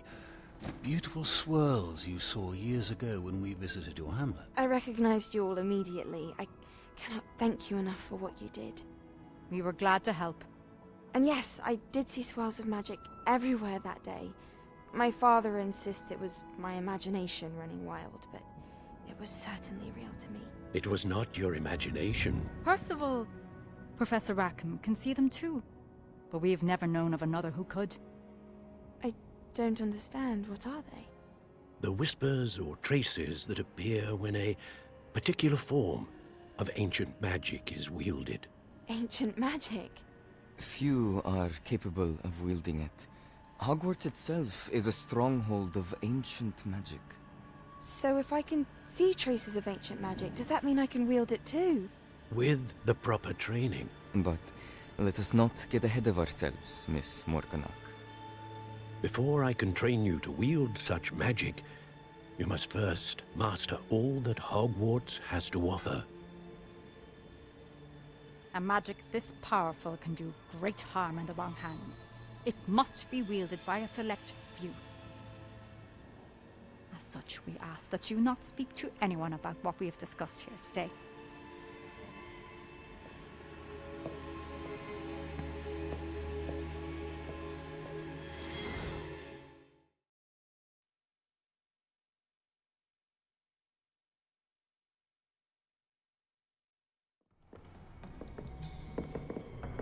beautiful swirls you saw years ago when we visited your hamlet. I recognized you all immediately. I cannot thank you enough for what you did. We were glad to help. And yes, I did see swirls of magic everywhere that day. My father insists it was my imagination running wild, but it was certainly real to me. It was not your imagination. Percival, Professor Rackham can see them too. But we have never known of another who could. I don't understand. What are they? The whispers or traces that appear when a particular form of ancient magic is wielded. Ancient magic? Few are capable of wielding it. Hogwarts itself is a stronghold of ancient magic. So if I can see traces of ancient magic, does that mean I can wield it too? With the proper training. But let us not get ahead of ourselves, Miss Morganach. Before I can train you to wield such magic, you must first master all that Hogwarts has to offer. A magic this powerful can do great harm in the wrong hands. It must be wielded by a select few. As such, we ask that you not speak to anyone about what we have discussed here today.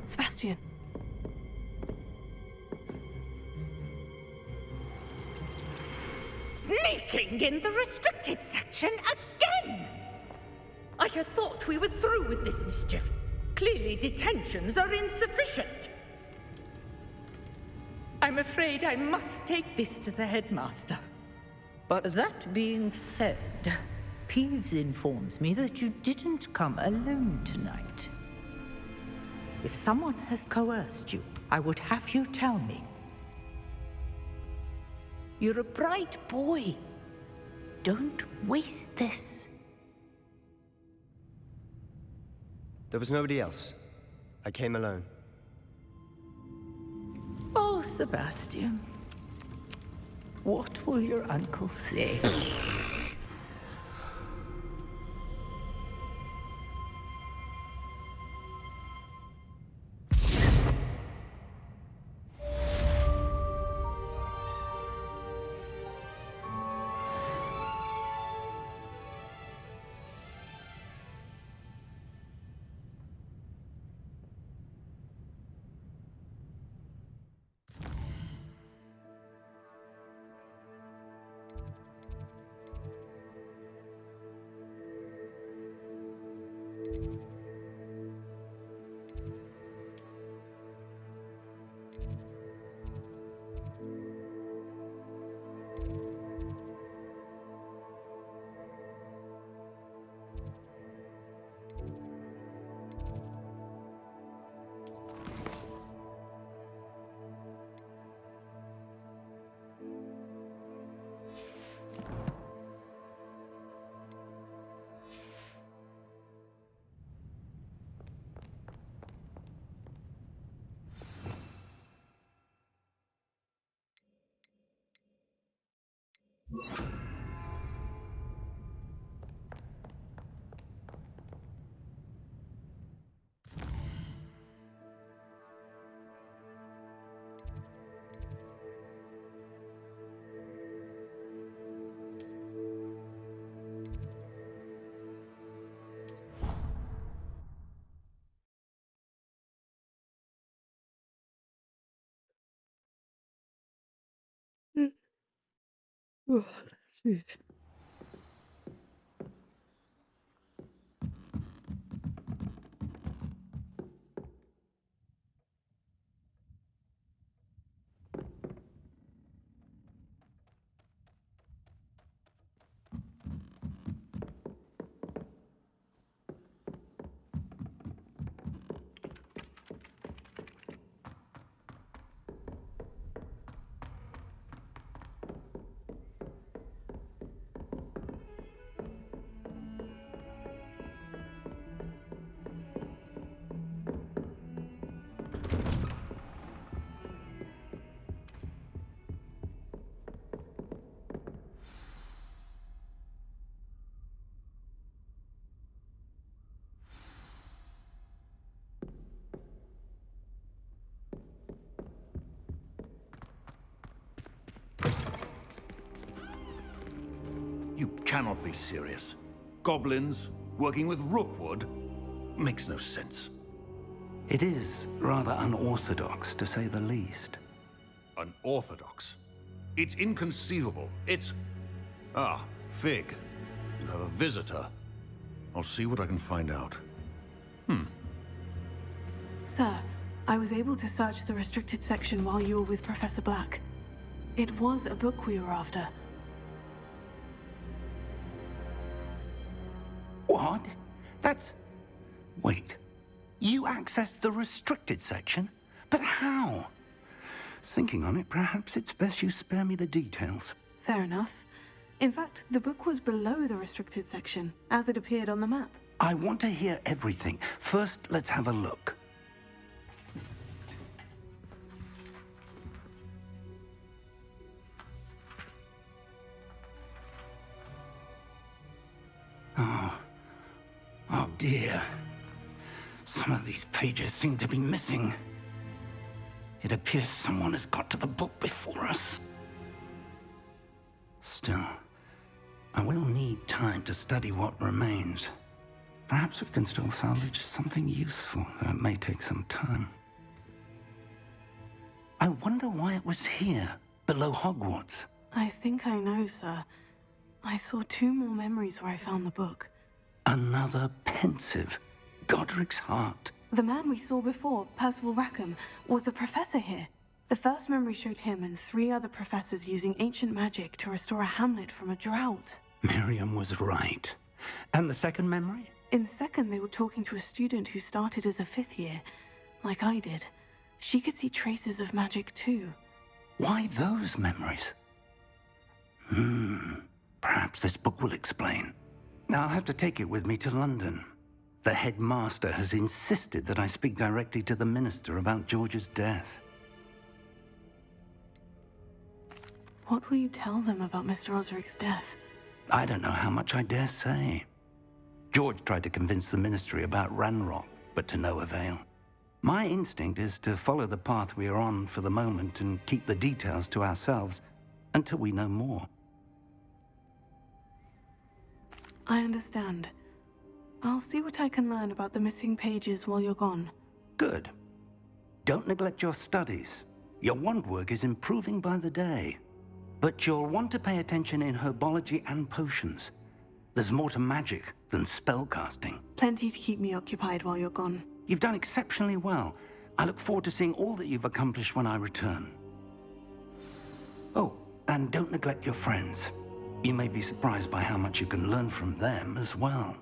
Sebastian. Sneaking in the restricted section again! I had thought we were through with this mischief. Clearly detentions are insufficient. I'm afraid I must take this to the headmaster. But that being said, Peeves informs me that you didn't come alone tonight. If someone has coerced you, I would have you tell me. You're a bright boy. Don't waste this. there was nobody else. I came alone. Oh, Sebastian. What will your uncle say? You cannot be serious. Goblins working with Rookwood makes no sense. It is rather unorthodox, to say the least. Unorthodox? It's inconceivable. It's... Ah, Fig. You have a visitor. I'll see what I can find out. Sir, I was able to search the restricted section while you were with Professor Black. It was a book we were after. What? That's... Wait. You accessed the restricted section? But how? Thinking on it, perhaps it's best you spare me the details. Fair enough. In fact, the book was below the restricted section, as it appeared on the map. I want to hear everything. First, let's have a look. Oh dear. Some of these pages seem to be missing. It appears someone has got to the book before us. Still, I will need time to study what remains. Perhaps we can still salvage something useful, though it may take some time. I wonder why it was here, below Hogwarts. I think I know, sir. I saw 2 more memories where I found the book. Another pensive. Godric's heart. The man we saw before, Percival Rackham, was a professor here. The first memory showed him and 3 other professors using ancient magic to restore a hamlet from a drought. Miriam was right. And the second memory? In the second, they were talking to a student who started as a 5th year, like I did. She could see traces of magic too. Why those memories? Perhaps this book will explain. I'll have to take it with me to London. The headmaster has insisted that I speak directly to the minister about George's death. What will you tell them about Mr. Osric's death? I don't know how much I dare say. George tried to convince the ministry about Ranrock, but to no avail. My instinct is to follow the path we are on for the moment and keep the details to ourselves until we know more. I understand. I'll see what I can learn about the missing pages while you're gone. Good. Don't neglect your studies. Your wand work is improving by the day. But you'll want to pay attention in herbology and potions. There's more to magic than spellcasting. Plenty to keep me occupied while you're gone. You've done exceptionally well. I look forward to seeing all that you've accomplished when I return. Oh, and don't neglect your friends. You may be surprised by how much you can learn from them as well.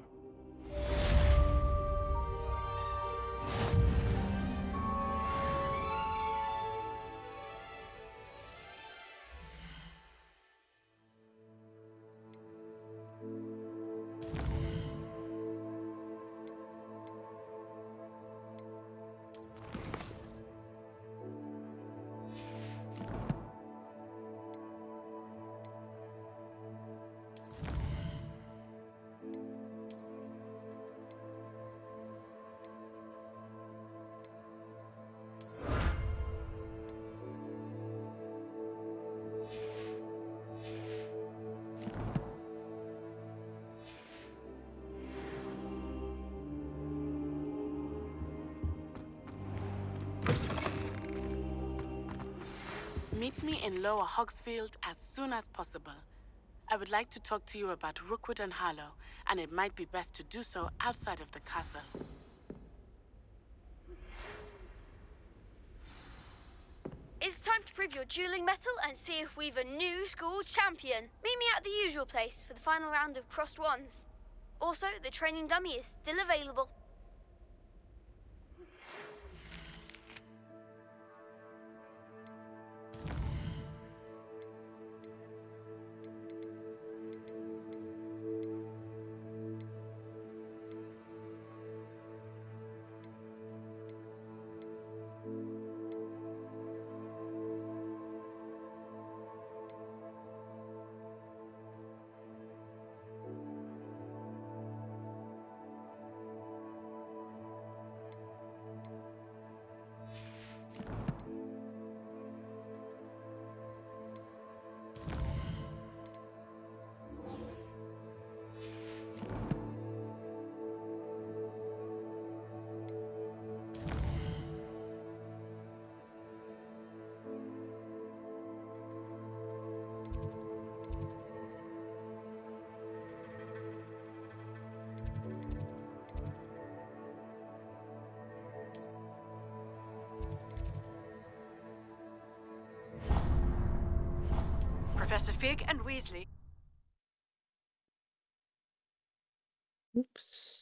Meet me in Lower Hogsfield as soon as possible. I would like to talk to you about Rookwood and Harlow, and it might be best to do so outside of the castle. It's time to prove your dueling mettle and see if we've a new school champion. Meet me at the usual place for the final round of crossed wands. Also, the training dummy is still available. Professor Fig and Weasley. Oops.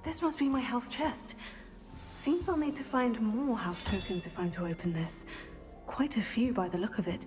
This must be my house chest. Seems I'll need to find more house tokens if I'm to open this. Quite a few by the look of it.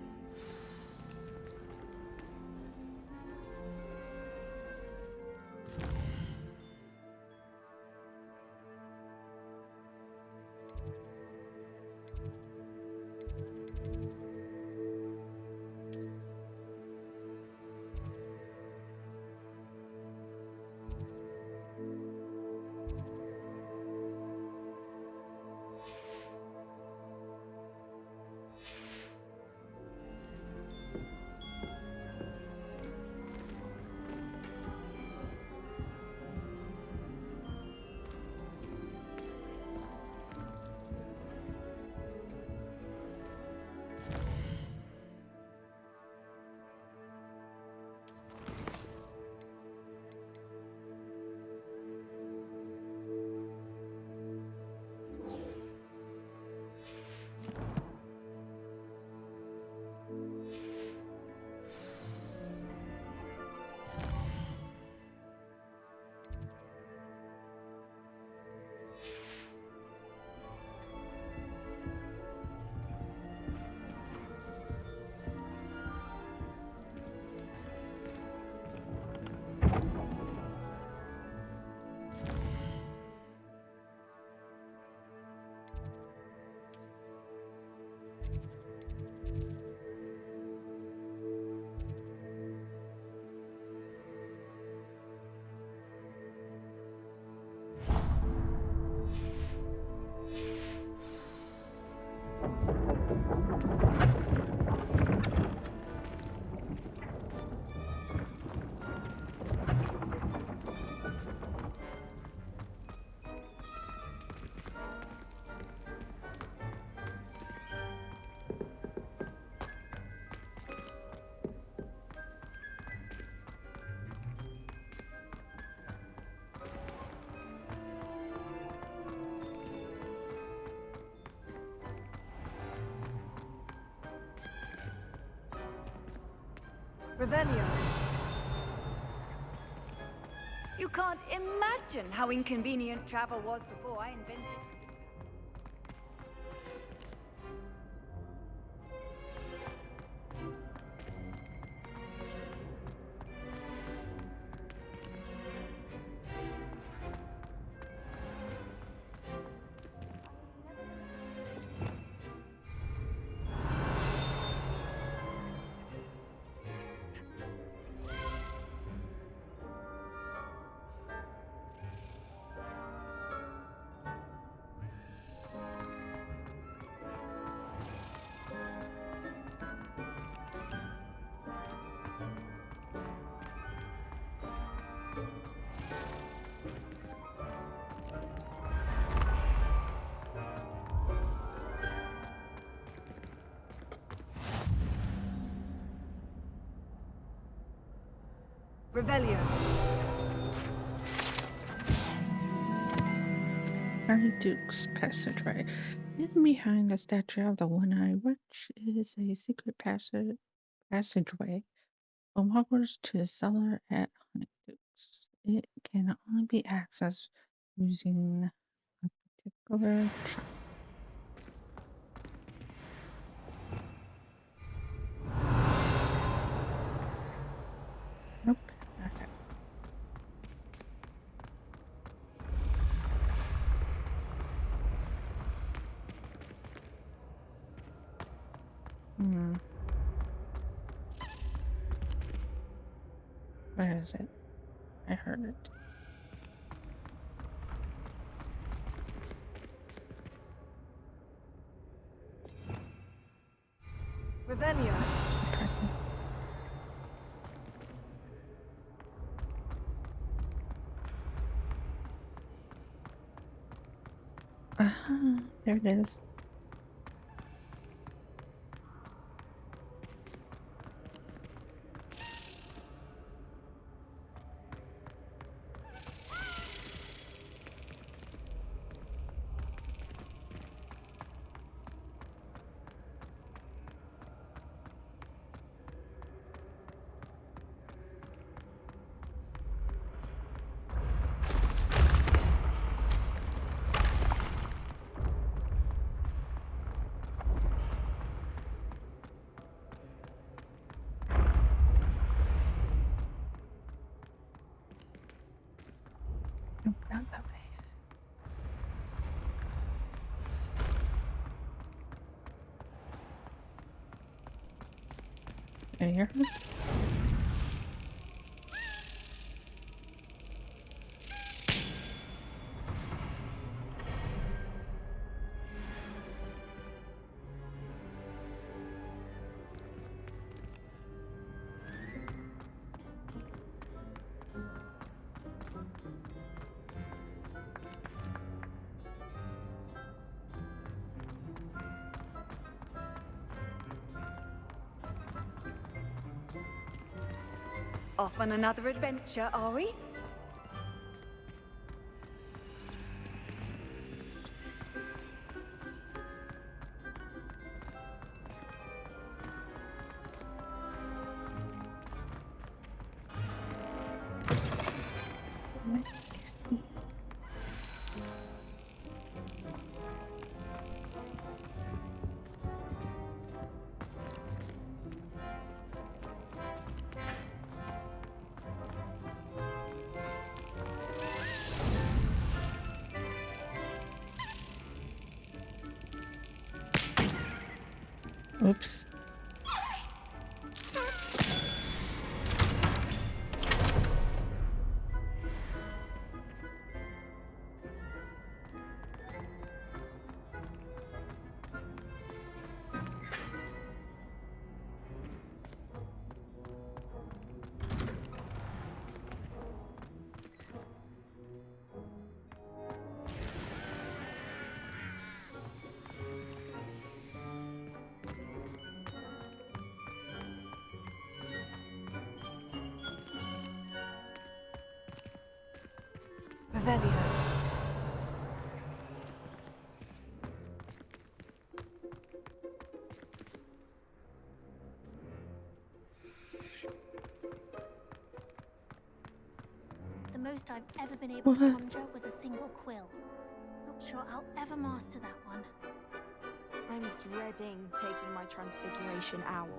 Revelio. You can't imagine how inconvenient travel was before I invented. Revelio. Archduke's Passageway. Hidden behind the statue of the One-Eyed Witch is a secret passageway from Hogwarts to the cellar at Archduke's. It can only be accessed using a particular charm. Nope, not that. Where is it? I heard it. Revelio. There it is. Nope, not that way. Can you hear her? Off on another adventure, are we? Oops. Revelio. most I've ever been able to conjure was a single quill. Not sure I'll ever master that one. I'm dreading taking my transfiguration owl.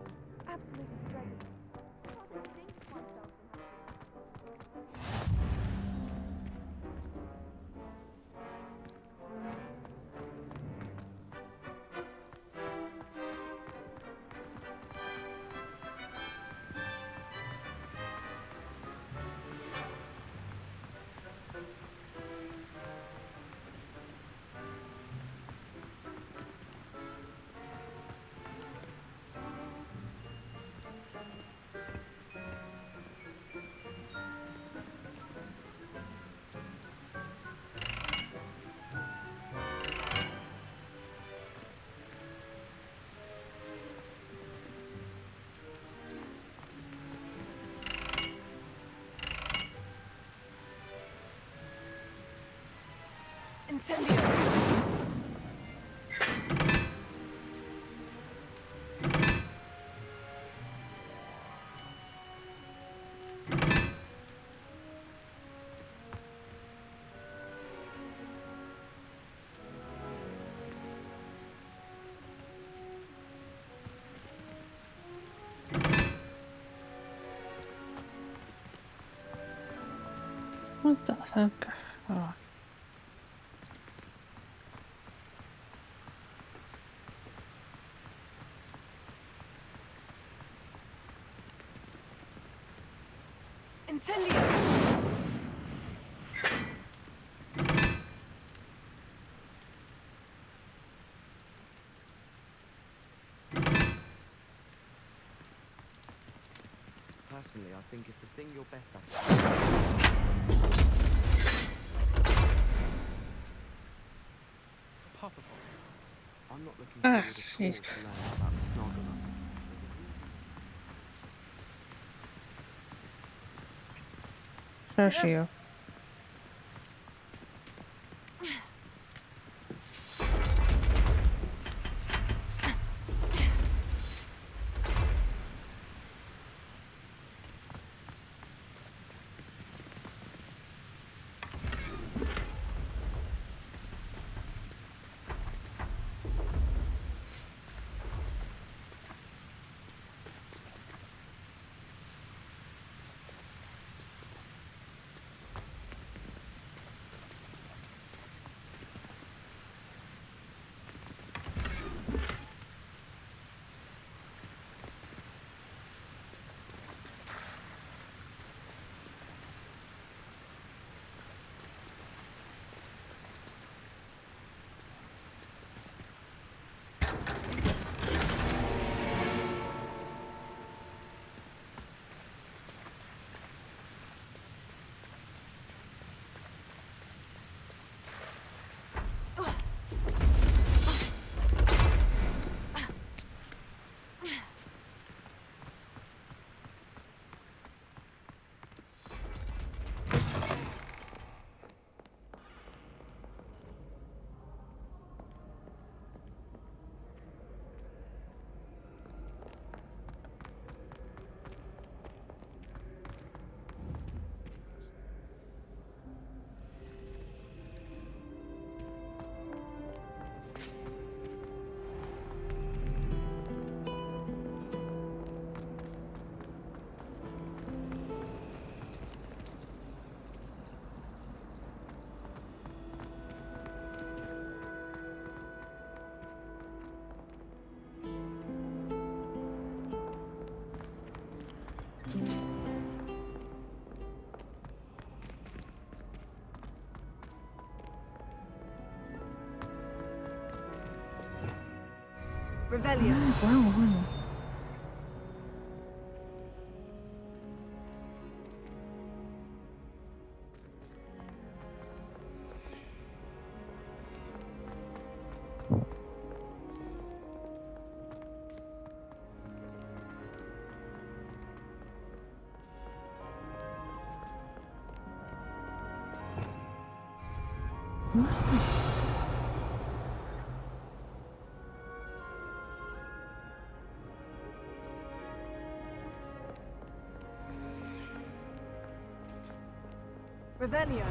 Absolutely dreading. Incendio! What the fuck? Oh. Incendio! Personally, I think if the thing you're best at Puffable. I'm not looking forward at all jeez. to learning about the Snargle. Shoshu. Revelio. Wow. Revelio.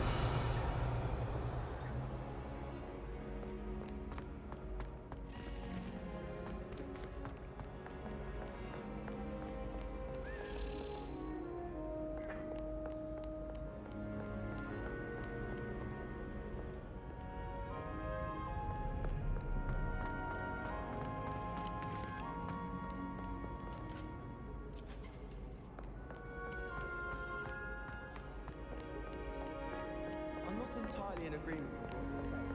I'm not entirely in agreement with what you're saying.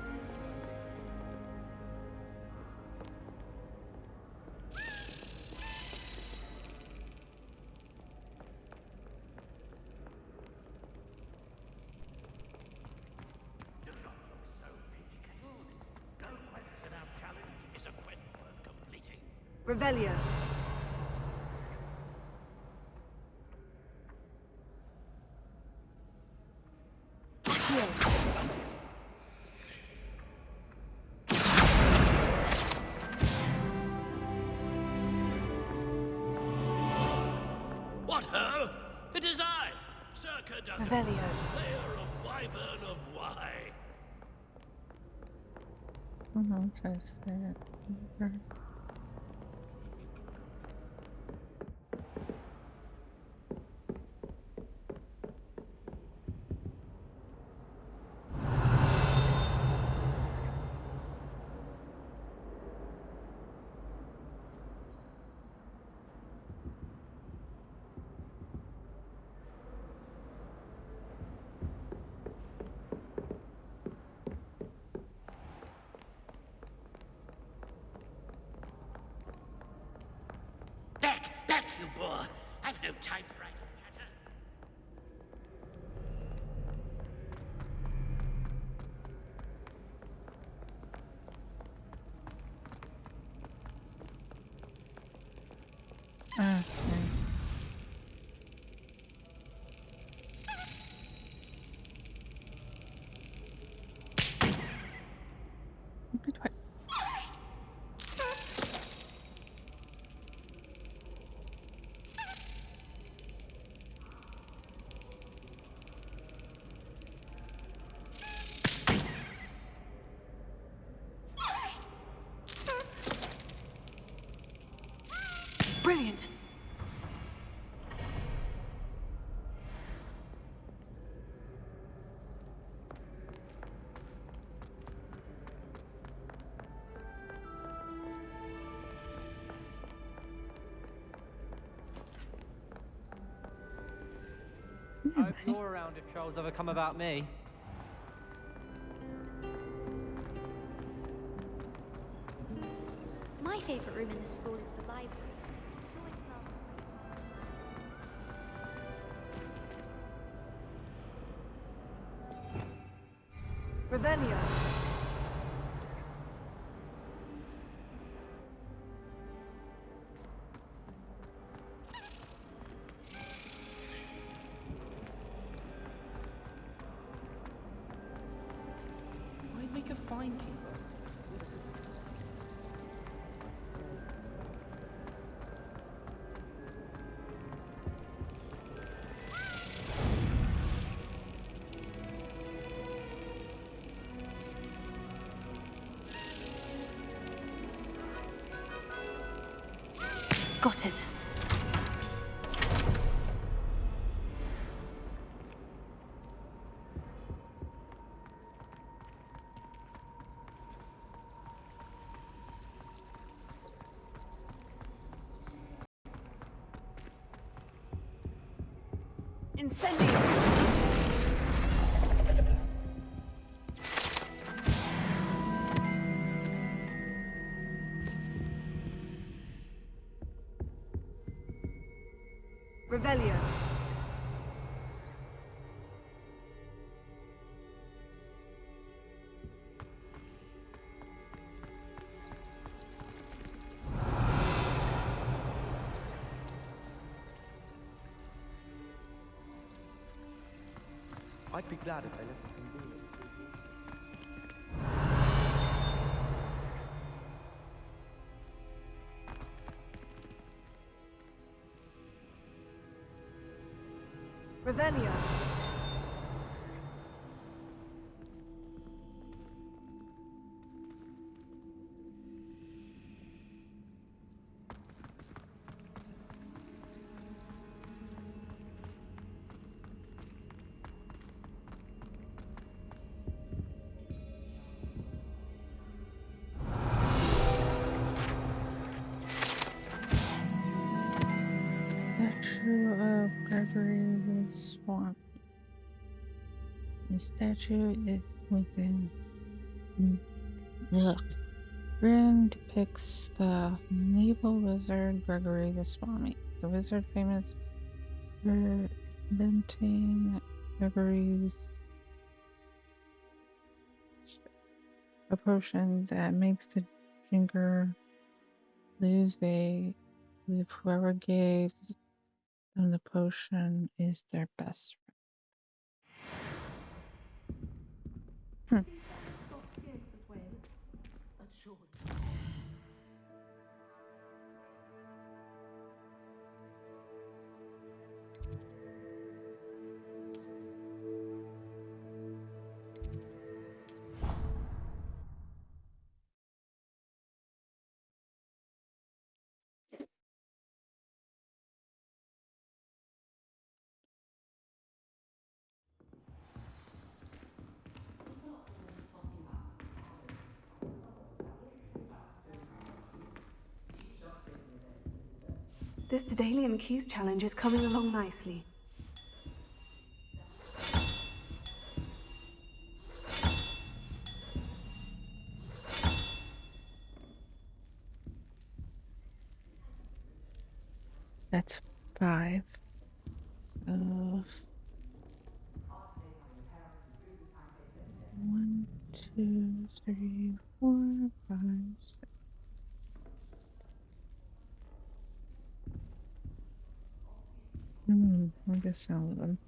Revelio. What ho! It is I, Circa Duncan, Revelio. slayer of Wyvern of Wye. I'm trying to say it. Back, you boor! I've no time for idle chatter. Brilliant. I hope you're around if troubles ever come about me. My favourite room in the school is the library. It's always smells. Revelio. I'd make a fine keeper. Got it. Incendio. Revelio. I'd be glad if they let me do it. Revelio. Gregory the Swamp. The statue is within. Grin depicts the medieval wizard Gregory the Swami. The wizard famous for inventing Gregory's a potion that makes the drinker lose whoever gave them the potion is their best friend. This Daedalian Keys challenge is coming along nicely. That's 5. So 1, 2, 3, 4, 5, 6. I guess all of them.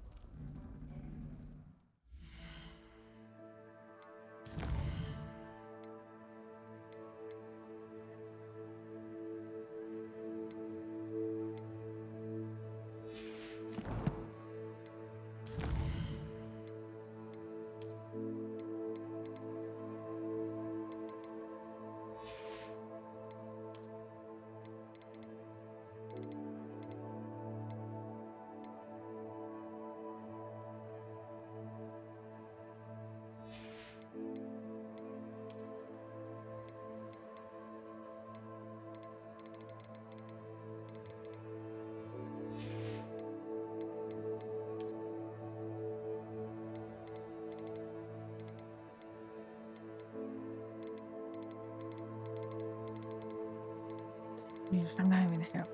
I'm not even here.